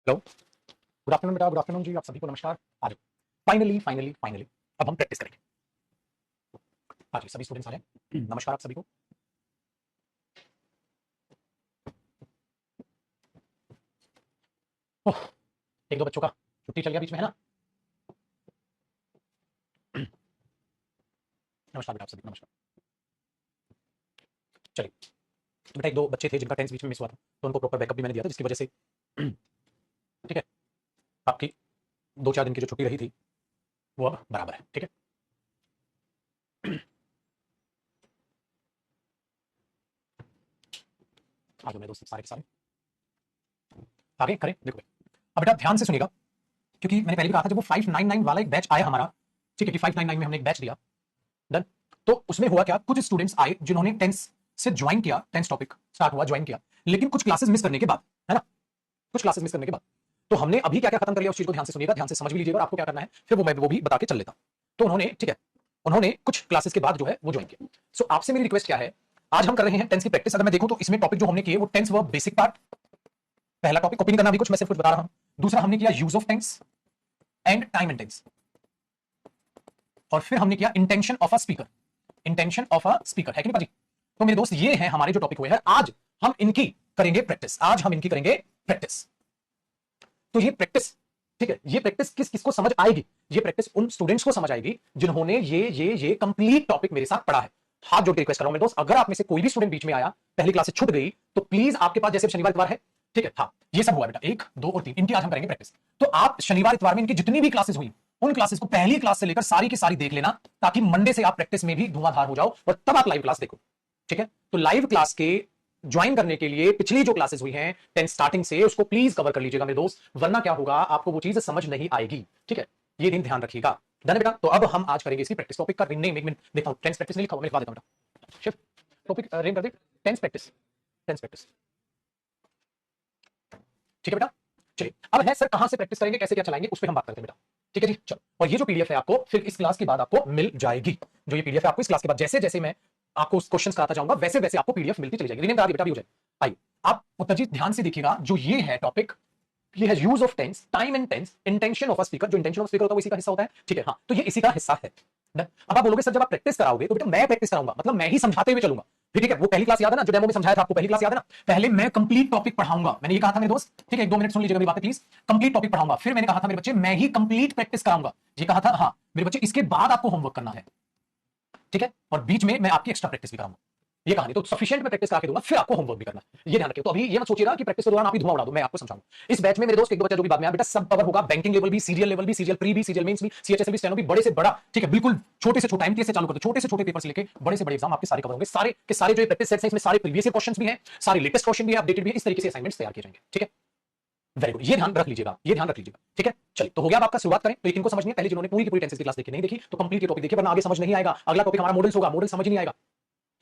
Hello. Good afternoon बेटा, good afternoon जी, आप सभी को नमस्कार। आ जाओ। फाइनली फाइनली फाइनली अब हम प्रैक्टिस करेंगे। हाँ जी, सभी स्टूडेंट्स आ जाएं। नमस्कार आप सभी को। ओह, एक दो बच्चों का छुट्टी चल गया बीच में, है ना। नमस्कार बेटा, आप सभी को नमस्कार। चलिए, तो बेटा एक दो बच्चे थे जिनका टेंस बीच में मिस हुआ था, तो उनको प्रॉपर बैकअप भी मैंने दिया था, जिसकी वजह से ठीक है, आपकी 2-4 दिन की जो छुट्टी रही थी वो अब बराबर है। ठीक है, आ जाओ मेरे दोस्त सारे के सारे आगे करें। देखो अब बेटा ध्यान से सुनिएगा, क्योंकि मैंने पहले भी कहा था जब वो 599 वाला एक बैच आया हमारा, ठीक है, कि 599 में हमने एक बैच दिया, डन। तो उसमें हुआ क्या, कुछ स्टूडेंट्स आए जिन्होंने टेंस से ज्वाइन किया, टेंस टॉपिक स्टार्ट हुआ, ज्वाइन किया, लेकिन कुछ क्लासेस मिस करने के बाद, है ना, कुछ क्लासेस मिस करने के बाद, तो हमने अभी क्या क्या खत्म कर लिया उस चीज को ध्यान से सुनिएगा, ध्यान से समझ भी लीजिएगा, और आपको क्या करना है फिर वो भी बता के चल लेता। तो उन्होंने, ठीक है, उन्होंने कुछ क्लासेस के बाद जो है वो ज्वाइन किया। सो आपसे मेरी रिक्वेस्ट क्या है, आज हम कर रहे हैं टेंस की प्रैक्टिस। अगर मैं देखूं तो इसमें टॉपिक जो हमने किए वो टेंस वर्ब बेसिक पार्ट, पहला टॉपिक, कॉपी नहीं करना भी कुछ, मैं सिर्फ कुछ बता रहा हूं। दूसरा हमने किया use of tense and time and tense, और फिर हमने किया intention of a speaker, intention of a speaker, है कि नहीं पाजी। तो मेरे दोस्त ये हैं हमारे जो टॉपिक हुए हैं, आज हम इनकी करेंगे प्रैक्टिस, आज हम इनकी करेंगे प्रैक्टिस। तो ये प्रैक्टिस, ठीक है, ये प्रैक्टिस किस किसको समझ आएगी, ये प्रैक्टिस उन स्टूडेंट्स को समझ आएगी जिन्होंने ये कंप्लीट टॉपिक मेरे साथ पढ़ा है। हाथ जोड़ के रिक्वेस्ट कर रहा हूं मेरे दोस्त, अगर आप में से कोई भी स्टूडेंट बीच में आया, पहली क्लास से छूट गई, तो प्लीज आपके पास जैसे शनिवार इतवार है, ठीक है, हाँ ये सब हुआ बेटा, 1 2 और 3, इनकी आज हम करेंगे प्रैक्टिस। तो आप शनिवार इतवार में इनकी जितनी भी क्लासेस हुई, उन क्लासेस को पहली क्लास से लेकर सारी की सारी देख लेना, ताकि मंडे से आप प्रैक्टिस में भी धुआंधार हो जाओ और तब आप लाइव क्लास देखो। ठीक है, तो लाइव क्लास के ज्वाइन करने के लिए पिछली जो क्लासेस हुई हैं 10 स्टार्टिंग से, उसको प्लीज कवर कर लीजिएगा मेरे दोस्त, वरना क्या होगा, आपको वो चीज समझ नहीं आएगी। ठीक है, ये दिन ध्यान रखिएगा। डन बेटा, तो अब हम आज करेंगे इसकी प्रैक्टिस। टॉपिक का नेम एक मिनट देखता हूं, 10 प्रैक्टिस नहीं लिखा हुआ, मैं लिखवा देता हूं बेटा। शिफ्ट टॉपिक नेम कर दे, 10 प्रैक्टिस, 10 प्रैक्टिस। ठीक है बेटा, चलिए अब है सर कहां से प्रैक्टिस करेंगे, कैसे क्या चलाएंगे, उस पर हम बात करते हैं बेटा। ठीक है जी, चलो, और ये जो पीडीएफ है आपको फिर इस क्लास के बाद आपको मिल जाएगी। जो ये पीडीएफ है आपको इस क्लास के बाद, जैसे जैसे मैं आपको क्वेश्चन कराता जाऊंगा, वैसे वैसे आपको पीडीएफ मिलती चली जाएगी। रीनेम करा दी बेटा, भी हो जाए। आइए आप उत्तर जी ध्यान से देखिएगा, जो ये है टॉपिक, ये है use of tense, time and tense, intention of a speaker. जो इंटेंशन ऑफ स्पीकर होता है वो इसी का हिस्सा होता है। ठीक है, हाँ, तो ये इसी का हिस्सा है। अब आप बोलोगे सर जब आप प्रैक्टिस कराओगे तो बेटा मैं प्रैक्टिस कराऊंगा, मतलब मैं ही समझाते हुए चलूंगा। ठीक है, वो पहली क्लास याद है ना, जो डेमो में समझाया था आपको, पहली क्लास याद है ना, पहले मैं कंप्लीट टॉपिक पढ़ाऊंगा, मैंने ये कहा था मेरे दोस्त। ठीक है, 1-2 मिनट सुन लीजिएगा मेरी बातें प्लीज। कंप्लीट टॉपिक पढ़ाऊंगा, फिर मैंने कहा था मेरे बच्चे मैं ही कंप्लीट प्रैक्टिस कराऊंगा, ये कहा था, हाँ मेरे बच्चे, इसके बाद आपको होमवर्क करना है। ठीक है, और बीच में मैं आपकी एक्स्ट्रा प्रैक्टिस भी कराऊंगा, ये कहानी तो सफिशिएंट मैं प्रैक्टिस करा के दूंगा, फिर आपको होमवर्क भी करना है, ये ध्यान रखिए। तो अभी ये मत सोचिएगा कि प्रैक्टिस के दौरान आप ही धुआं उड़ा दो, मैं आपको समझाऊंगा। इस बैच में मेरे दोस्त एक दो बच्चा जो भी बाद में आया बेटा, सब कवर होगा, बैंकिंग लेवल भी, सीरियल लेवल भी, सीरियल प्री भी, सीरियल मेंस भी, सीएचएसएल भी, स्टेनो भी, बड़े से बड़ा, ठीक है, बिल्कुल छोटे से छोटा, एमटीएस से चालू कर दो, छोटे से छोटे पेपर से लेके बड़े से बड़े एग्जाम आपके सारे कवर होंगे। सारे के सारे जो ये प्रैक्टिस सेट्स हैं, इसमें सारे प्रीवियस ईयर क्वेश्चंस भी हैं, सारे लेटेस्ट क्वेश्चन भी है, अपडेटेड भी है, इस तरीके से असाइनमेंट्स तैयार किए जाएंगे। ठीक है, वेरी गुड, ये ध्यान रख लीजिएगा, ये ध्यान रख लीजिएगा। ठीक है, चलिए तो हो गया, अब आपका शुरुआत करें। तो एक इनको समझनी है, पहले जिन्होंने पूरी की पूरी टेंसेस की क्लास देखी नहीं देखी, तो कंप्लीट ये टॉपिक देखिए, वरना आगे समझ नहीं आएगा। अगला टॉपिक हमारा मॉडल्स होगा, मॉडल समझ नहीं आएगा।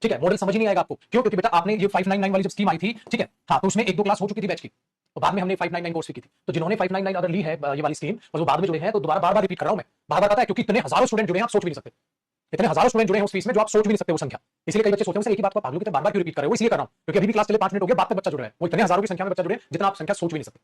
ठीक है, मॉडल समझ ही नहीं आएगा आपको, क्यों, क्योंकि बेटा आपने ये 599 वाली जब स्कीम आई थी, ठीक है, हाँ, तो उसमें 1-2 क्लास हो चुकी थी बैच की, तो बाद में हमने 599 कोर्स की थी। तो जिन्होंने 599 अगर ली है ये वाली स्कीम, और वो बाद में जुड़े हैं, तो दोबारा बार बार रिपीट कर रहा हूं मैं, बार बार आता है, क्योंकि इतने हजारों स्टूडेंट जुड़े हैं, आप सोच भी नहीं सकते, इतने हजारों स्टूडेंट जुड़े हैं उस फीस में, जो आप सोच भी नहीं सकते वो संख्या। इसलिए कई बच्चे सोचते हैं एक ही बात को पागलों की तरह बार बार क्यों रिपीट कर रहे हो, इसलिए कर रहा हूं क्योंकि अभी भी क्लास चले 5 मिनट हो गए, बात तक बच्चा जुड़ रहा है, वो इतने हजारों की संख्या में बच्चा जुड़े जितना आप संख्या सोच भी नहीं सकते।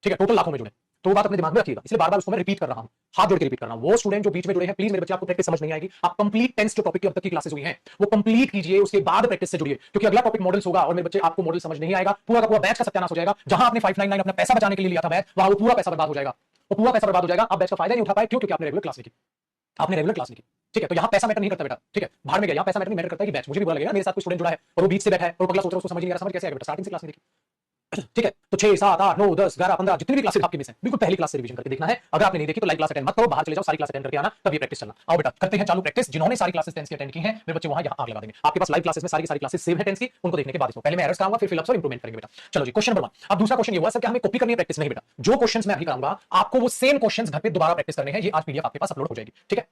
ठीक है, टोटल लाखों में जुड़े, तो वो बात अपने दिमाग में रखिएगा, इसलिए बार बार उसको मैं रिपीट कर रहा हूं, हाथ जोड़ के रिपीट कर रहा हूं। वो स्टूडेंट जो बीच में जुड़े हैं, प्लीज मेरे बच्चे, आपको प्रैक्टिस समझ नहीं आएगी, आप कंप्लीट टेंस जो टॉपिक की अब तक की क्लासेस हुई हैं वो कंप्लीट कीजिए, उसके बाद प्रैक्टिस से जुड़िए, क्योंकि अगला टॉपिक मॉडल्स होगा, और मेरे बच्चे आपको मॉडल समझ नहीं आएगा, पूरा का पूरा बैच का सत्यानाश हो जाएगा। जहां आपने 599 अपना पैसा बचाने के लिए लिया था बैच, वहां वो पूरा पैसा बर्बाद हो जाएगा, वो पूरा पैसा बर्बाद हो जाएगा। आप बैच का फायदा नहीं उठा पाए, क्यों, क्योंकि आपने रेगुलर क्लास नहीं की, आपने रेगुलर क्लास नहीं की। ठीक है, तो यहाँ पैसा मैटर नहीं करता बेटा। ठीक है, बाहर में गया, यहाँ पैसा मैटर नहीं मैटर करता है कि बैच, मुझे भी बुरा लगेगा, मेरे साथ कोई स्टूडेंट जुड़ा है और वो बीच से बैठा है और पगला सोच रहा है, उसको समझ नहीं आ रहा, समझ कैसे आएगा बेटा, स्टार्टिंग से क्लास नहीं देखी। ठीक है, तो 6 7 8 9 10 11 15 जितनी भी क्लासेस आपकी मिस हैं, बिल्कुल पहली क्लास से रिवीजन करके देखना है। अगर आपने नहीं देखी तो लाइव क्लास अटेंड मत करो, बाहर चले जाओ, सारी क्लास अटेंड करके आना, तब ये प्रैक्टिस चलना। आओ बेटा करते हैं चालू प्रैक्टिस। जिन्होंने सारी क्लासेस टेंस की अटेंड की हैं, मेरे बच्चे वहां यहां आग लगा देंगे। आपके पास लाइव क्लासेस में सारी की सारी क्लासेस सेव है टेंस की, उनको देखने के बाद इसको पहले मैं एरर्स कराऊंगा, फिर फिलअप्स और इंप्रूवमेंट करेंगे बेटा। चलो जी, क्वेश्चन नंबर 1। अब दूसरा क्वेश्चन ये हुआ सर कि हमें कॉपी करनी है, प्रैक्टिस नहीं बेटा, जो क्वेश्चंस मैं अभी कराऊंगा आपको वो सेम क्वेश्चंस घर पे दोबारा प्रैक्टिस करने हैं। ये आज पीडीएफ आपके पास अपलोड हो जाएगी। ठीक है,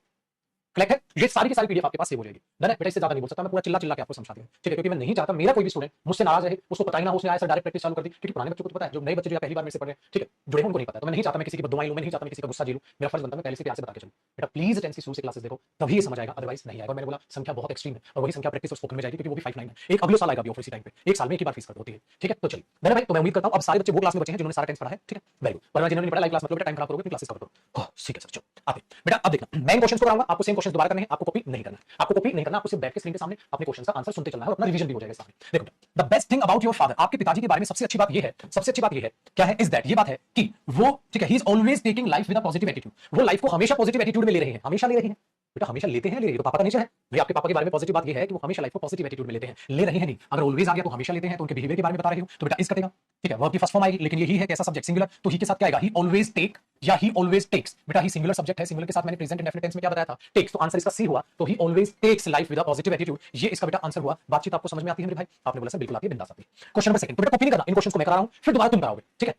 कलेक्ट है, ये सारी की सारी पीडीएफ आपके पास सेव हो जाएगी। डन है बेटा, इससे ज्यादा नहीं बोल सकता मैं, पूरा चिल्ला चिल्ला के आपको समझा दिया, ठीक है, क्योंकि मैं नहीं चाहता मेरा कोई भी स्टूडेंट मुझसे नाराज रहे, उसको पता ही ना हो उसने आया सर डायरेक्ट प्रैक्टिस चालू कर दी, क्योंकि पुराने बच्चों को तो पता है, जो नए बच्चे जो पहली बार मेरे से पढ़ रहे हैं, ठीक है, जुड़े हैं उनको नहीं पता, तो मैं नहीं चाहता मैं किसी की बददुआएं लूं, मैं नहीं चाहता मैं किसी का गुस्सा झेलूं, मेरा फर्ज बनता है मैं पहले से प्यार से बता के चलूं। बेटा प्लीज टेंस की शुरू से क्लासेस देखो, तभी ये समझ आएगा, अदरवाइज नहीं आएगा। मैंने बोला संख्या बहुत एक्सट्रीम है, और वही संख्या प्रैक्टिस और स्पोकन में जाएगी, क्योंकि वो भी 5-9 है, एक अगले साल आएगा भी ऑफर इसी टाइम पे, एक साल में एक ही बार फीस कर होती है, ठीक है। तो चलिए धन्यवाद भाई, तो मैं उम्मीद करता हूं अब सारे बच्चे वो क्लास में बचे हैं जिन्होंने सारा टेंस पढ़ा है, ठीक है, वेरी गुड। वरना जिन्होंने नहीं पढ़ा लाइव क्लास मतलब बेटा टाइम खराब करोगे, अपनी क्लासेस कवर करो। ठीक है सर, चलो आते बेटा, अब देखना मैं इन क्वेश्चंस को कराऊंगा, आपको सेम क्वेश्चंस दोबारा करने हैं, आपको कॉपी नहीं करना है, आपको कॉपी नहीं करना, आपको सिर्फ बैठ के स्क्रीन के सामने अपने क्वेश्चंस का आंसर सुनते चलना है और अपना रिवीजन भी हो जाएगा सामने। देखो the best thing about your father, आपके पिताजी के बारे में सबसे अच्छी बात ये है, सबसे अच्छी बात ये है क्या है, इज दैट, ये बात है कि वो, ठीक है, he is always taking life with a positive attitude, वो लाइफ को हमेशा पॉजिटिव एटीट्यूड में ले रहे हैं, हमेशा ले रहे हैं बेटा, हमेशा लेते हैं, ले रहे हैं, तो पापा का नेचर है भाई। आपके पापा के बारे में पॉजिटिव बात ये है कि वो हमेशा लाइफ को पॉजिटिव एटीट्यूड में लेते हैं, ले रहे हैं नहीं, अगर ऑलवेज आ गया तो हमेशा लेते हैं, तो उनके बिहेवियर के बारे में बता रही हूं, तो बेटा इस कटेगा, ठीक है, वर्ब की फर्स्ट फॉर्म आएगी, लेकिन यही है कैसा सब्जेक्ट सिंगुलर, तो ही के साथ क्या आएगा, ही ऑलवेज टेक या ही ऑलवेज टेक्स, बेटा ही सिंगुलर सब्जेक्ट है, सिंगुलर के साथ मैंने प्रेजेंट इंडेफिनिट टेंस में क्या बताया था, टेक्स, तो आंसर इसका सी हुआ, तो he always takes life with a positive attitude, ये इसका बेटा आंसर हुआ। बातचीत आपको समझ में आती है मेरे भाई, आपने बोला सर बिल्कुल आती है, बिंदास आती है। क्वेश्चन नंबर सेकंड, तो बेटा कॉपी नहीं करना, इन क्वेश्चंस को मैं करा रहा हूं, फिर दोबारा तुम कराओगे, ठीक है,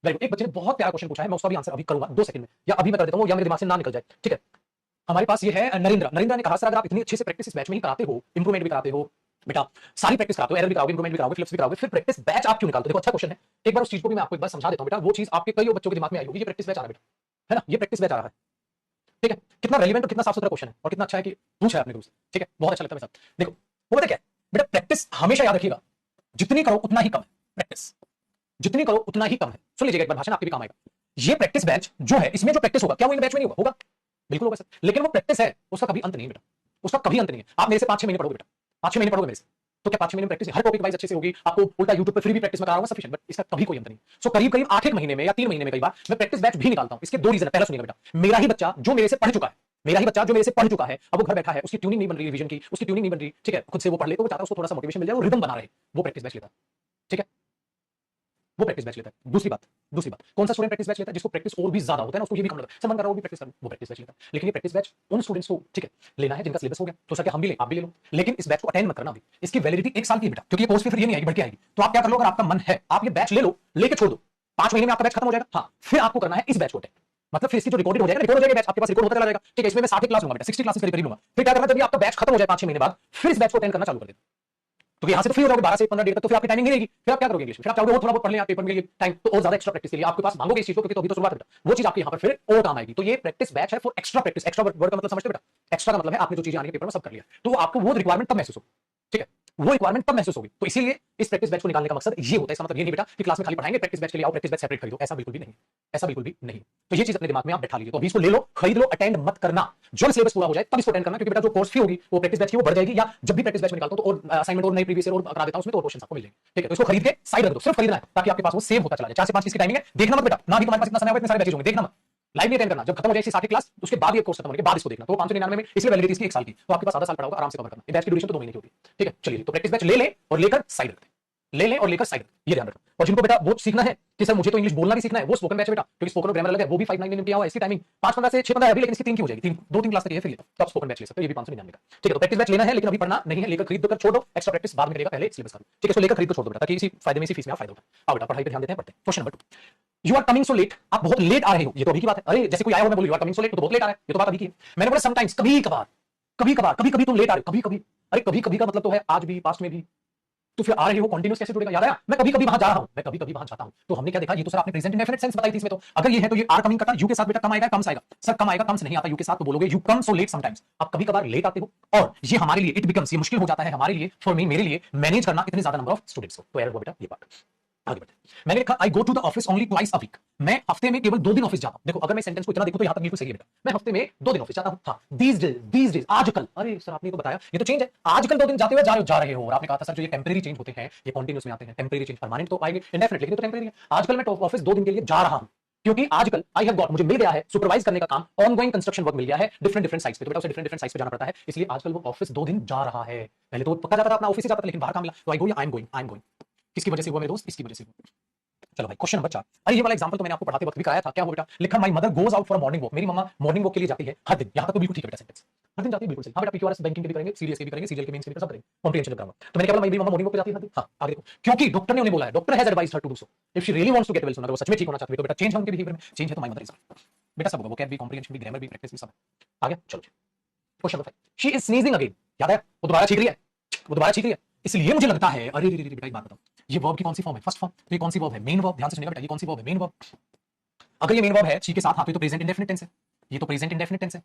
वेरी गुड। एक बच्चे ने बहुत प्यारा क्वेश्चन पूछा है, मैं उसका भी आंसर अभी करूंगा 2 सेकंड में, या अभी मैं कर देता हूं, या मेरे दिमाग से ना निकल जाए, ठीक है। हमारे पास ये है नरेंद्र, नरेंद्र ने कहा सर अगर आप इतनी अच्छे से प्रैक्टिस इस बैच में ही कराते हो, इंप्रूवमेंट भी कराते हो बेटा, सारी प्रैक्टिस कराते हो, एरर भी कराओगे, इंप्रूवमेंट भी कराओगे, फ्लिप्स भी कराओगे, फिर प्रैक्टिस बैच आप क्यों निकालते हो? देखो अच्छा क्वेश्चन है, एक बार उस चीज को भी मैं आपको एक बार समझा देता हूं बेटा, वो चीज आपके कई बच्चों के दिमाग में आई होगी, ये प्रैक्टिस बैच आ रहा है बेटा, है ना, ये प्रैक्टिस बैच आ रहा है, ठीक है, कितना रेलिवेंट और कितना साफ सुथरा क्वेश्चन है, और कितना अच्छा है कि पूछा है आपने गुरु से, ठीक है, बहुत अच्छा लगता है मेरे साथ। देखो वो पता क्या है बेटा, प्रैक्टिस हमेशा याद रखिएगा, जितनी करो उतना ही कम है, प्रैक्टिस जितनी करो उतना ही कम है। सुन लीजिएगा एक बार, भाषण आपके भी काम आएगा। ये प्रैक्टिस बैच जो है, इसमें जो प्रैक्टिस होगा, क्या वो इन बैच में नहीं होगा? होगा, बिल्कुल होगा सर, लेकिन वो प्रैक्टिस है, उसका कभी अंत नहीं है बेटा, उसका कभी अंत नहीं है। आप मेरे से 5-6 महीने पढ़ोगे बेटा, 5-6 महीने पढ़ोगे मेरे से, तो क्या 5-6 महीने प्रैक्टिस हर टॉपिक वाइज अच्छे से होगी, आपको उल्टा यूट्यूब पे फ्री भी प्रैक्टिस में कराऊंगा सफिशिएंट, बट इसका कभी कोई अंत नहीं। सो करीब करीब 8-1 महीने में या 3 महीने में कई बार मैं प्रैक्टिस बैच भी निकालता हूं। इसके 2 रीजन है, पहला सुनिएगा बेटा, मेरा ही बच्चा जो मेरे से पढ़ चुका है, मेरा ही बच्चा जो मेरे से पढ़ चुका है, अब वो घर बैठा है, उसकी ट्यूनिंग नहीं बन रही रिवीजन की, उसकी ट्यूनिंग नहीं बन रही, ठीक है, खुद से वो पढ़ ले, तो वो चाहता है उसको थोड़ा सा मोटिवेशन मिल जाए, वो रिदम बना रहे, वो प्रैक्टिस बैच लेता है, ठीक है, वो प्रैक्टिस बैच लेता है। दूसरी बात कौन सा स्टूडेंट प्रैक्टिस बैच लेता है? जिसको प्रैक्टिस और भी ज्यादा होता है ना, उसको ये भी कम लगता है, समझ कर रहा हो, वो भी प्रैक्टिस कर, वो प्रैक्टिस बैच लेता है। लेकिन ये प्रैक्टिस बैच उन स्टूडेंट्स को, ठीक है, लेना है जिनका सिलेबस हो गया, तो सर क्या हम भी ले, आप भी ले लो, लेकिन इस बैच को अटेंड मत करना अभी, इसकी वैलिडिटी 1 साल की है बेटा, क्योंकि ये कोर्स फिर ये नहीं आएगी, बढ़ के आएगी। तो आप क्या कर लो, अगर आपका मन है आप ये बैच ले लो, लेके छोड़ दो, 5 महीने में आपका बैच खत्म हो जाएगा, हाँ, फिर आपको करना है इस बैच को अटेंड, मतलब फिर इसकी जो रिकॉर्डेड हो जाएगा, रिकॉर्ड हो जाएगा बैच आपके पास, रिकॉर्ड होता चला जाएगा, ठीक है। इसमें मैं 60 क्लास लूंगा बेटा, 60 क्लासेस करीब लूंगा, फिर क्या करना, जब आपका बैच खत्म हो जाए 5-6 महीने बाद, फिर इस बैच को अटेंड करना चालू कर देना, तो यहाँ से तो फ्री हो जाओगे 12 से 15 डेट तक, तो फिर आपकी टाइमिंग नहीं रहेगी, फिर आप क्या करोगे इंग्लिश में, फिर आप चाहोगे वो थोड़ा बहुत पढ़ लें आप पेपर में टाइम, तो और ज्यादा एक्स्ट्रा प्रैक्टिस के लिए आपके पास मांगोगे इस चीज को, क्योंकि तो अभी तो शुरुआत है बेटा, वो चीज आपके यहाँ पर फिर और काम आएगी। तो ये प्रैक्टिस बैच है for extra practice, extra word का मतलब समझते हो बेटा, एक्स्ट्रा का मतलब है आपने जो चीजें आने के पेपर में सब कर लिया, तो आपको वो रिक्वायरमेंट तब महसूस हो, ठीक है, वो रिक्वायरमेंट तब महसूस होगी। तो इसीलिए इस प्रैक्टिस बैच को निकालने का मकसद ये होता है, इसका मतलब ये नहीं बेटा कि क्लास में खाली पढ़ाएंगे, प्रैक्टिस बैच के लिए आओ, प्रैक्टिस बैच सेपरेट खरीदो, ऐसा बिल्कुल भी नहीं, ऐसा बिल्कुल भी नहीं। तो ये चीज अपने दिमाग में आप बैठा लीजिए, तो अभी इसको ले लो, खरीद लो, अटेंड मत करना, जब सिलेबस पूरा हो जाए तब इसको अटेंड करना, क्योंकि बेटा जो कोर्स फी होगी वो प्रैक्टिस बैच की वो बढ़ जाएगी, या जब भी प्रैक्टिस बैच में निकालता हूं तो और असाइनमेंट और नई प्रीवियस ईयर और करा देता हूं, उसमें तो और क्वेश्चन आपको मिल जाएंगे, ठीक है। तो इसको खरीद के साइड रख दो, सिर्फ खरीदना है, ताकि आपके पास वो सेव होता चला जाए। 4 से 5 की टाइमिंग है, देखना मत बेटा, ना भी तुम्हारे पास इतना समय होगा, इतने सारे बैचेज होंगे, देखना मत, लाइव नहीं अटेंड करना, जब खत्म हो जाए 60 क्लास उसके बाद ये कोर्स खत्म होने के बाद इसको देखना, तो 599 में, इसलिए वैलिडिटी इसकी 1 साल की, तो आपके पास आधा साल पड़ा होगा, आराम से कवर करना। बैच की ड्यूरेशन तो 2 महीने की होती है, ठीक है। चलिए, तो प्रैक्टिस बैच ले ले और लेकर साइड रखते हैं, ले लें और लेकर साइड, ये ध्यान रखना। और जिनको बेटा वो सीखना है कि सर मुझे तो इंग्लिश बोलना भी सीखना है, वो स्पोकन बैच है बेटा, क्योंकि स्पोकन और ग्रामर अलग है, वो भी 599 में किया हुआ है, इसकी टाइमिंग 5-15 से 6-15 है अभी, लेकिन इसकी 3 की हो जाएगी, 2-3 क्लास तक है, फिर तो आप स्पोकन बैच ले सकते हो, ये भी 599 का, ठीक है। तो प्रैक्टिस बैच लेना है, लेकिन अभी पढ़ना नहीं है, लेकर खरीद कर छोड़ दो, एक्स्ट्रा प्रैक्टिस बाद में करेगा, पहले सिलेबस करो, ठीक है। इसको लेकर खरीद कर छोड़ दो बेटा, ताकि इसी फायदे में, इसी फीस में आप फायदा होगा। आओ बेटा पढ़ाई पे ध्यान देते हैं, पढ़ते हैं। Question number 2, you are coming so late, आप बहुत लेट आ रहे हो, ये तो अभी की बात है, अरे जैसे कोई आया हो मैं बोलूं you are coming so late, तो बहुत लेट आ रहा है, ये तो बात अभी की है। मैंने बोला समटाइम्स, कभी कभार, कभी तुम लेट आ रहे हो, कभी अरे कभी का मतलब तो है आज भी, पास्ट में भी, तो फिर आ रहे हो कंटीन्यूअस कैसे जुड़ेगा? याद आया, मैं कभी वहां जा रहा हूं, मैं कभी वहां जाता हूं, तो हमने क्या देखा, ये तो सर आपने प्रेजेंट इंडेफिनिट सेंस बताई थी इसमें, तो अगर ये है तो ये आर कमिंग का था, यू के साथ बेटा कम आएगा, कम आएगा सर, कम आएगा, कम से नहीं आता, यू के साथ तो बोलोगे you come so let sometimes, आप कभी कभार लेट आते हो, और ये हमारे लिए इट बिकम्स, ये मुश्किल हो जाता है हमारे लिए, फॉर मी, मेरे लिए मैनेज करना इतने ज्यादा नंबर ऑफ स्टूडेंट्स को। तो एरर हुआ बेटा ये पार्ट। आगे बढ़ते हैं। मैंने लिखा I go to the office only twice a week, मैं हफ्ते में केवल 2 दिन ऑफिस जाता हूं। देखो अगर मैं सेंटेंस को इतना देखूं तो यहां तक बिल्कुल सही है बेटा, मैं हफ्ते में 2 दिन ऑफिस जाता हूं। हाँ, दीस डेज, आजकल, अरे सर आपने तो बताया ये तो चेंज है, आजकल 2 दिन जाते हुए जा रहे हो, और आपने कहा था सर जो ये टेम्परेरी चेंज होते हैं ये कंटीन्यूअस में आते हैं, टेम्परेरी चेंज परमानेंट तो आएंगे, इंडेफिनिट, लेकिन तो टेम्परेरी है। आजकल मैं ऑफिस 2 दिन के लिए जा रहा हूं, क्योंकि आजकल आई हैव गॉट, मुझे मिल गया है सुपरवाइज करने का काम, ऑनगोइंग कंस्ट्रक्शन वर्क मिल गया है डिफरेंट साइट्स पे, तो बेटा उसे डिफरेंट साइट्स पे जाना पड़ता है, इसलिए आजकल वो ऑफिस 2 दिन जा रहा है। पहले तो पक्का जाता था, अपना ऑफिस ही जाता था, लेकिन बाहर काम मिला तो आई गो, या आई एम गोइंग, किसकी वजह से हुआ मेरे दोस्त? इसकी वजह से। चलो भाई क्वेश्चन नंबर 4, अरे ये वाला एग्जांपल तो मैंने आपको पढ़ाते वक्त भी कराया था, क्या हुआ बेटा? लिखा my mother goes out for morning walk, मेरी मम्मा मॉर्निंग वॉक के लिए जाती है हर दिन। यहां तक तो बिल्कुल ठीक है बेटा, सेंटेंस हर दिन जाती है, बिल्कुल सही। हां बेटा, पीक्यूआरएस बैंकिंग के भी करेंगे, सीडीएस के भी करेंगे, सीजीएल के मेंस के भी सब करेंगे, कॉम्प्रिहेंशन कराऊंगा। तो मैंने क्या बोला, मेरी मम्मा मॉर्निंग वॉक पे जाती है हर दिन। हां आगे देखो, क्योंकि डॉक्टर ने उन्हें बोला है, doctor has advised her to do so if she really wants to get well soon, अगर वो सच में ठीक होना चाहती है तो बेटा चेंज है उनके बिहेवियर में, चेंज है तो माय मदर इज बेटा सब होगा, वो कैन भी, कॉम्प्रिहेंशन भी, ग्रामर भी, प्रैक्टिस भी सब है। आ गया, चलो question number 5, she is sneezing again. याद है, वो दोबारा छींक रही है, वो दोबारा छींक रही है। इसलिए मुझे लगता है, अरे रे रे रे बेटा एक बात बताओ, ये वर्ब की कौन सी फॉर्म है? First form. तो ये कौन सी वर्ब है? Main verb. ध्यान से सुनिएगा बेटा, ये कौन सी वर्ब है? Main verb. अगर ये मेन वर्ब है शी के साथ, हाँ तो प्रेजेंट इंडेफिनिट टेंस है, ये तो प्रेजेंट इंडेफिनिट टेंस है।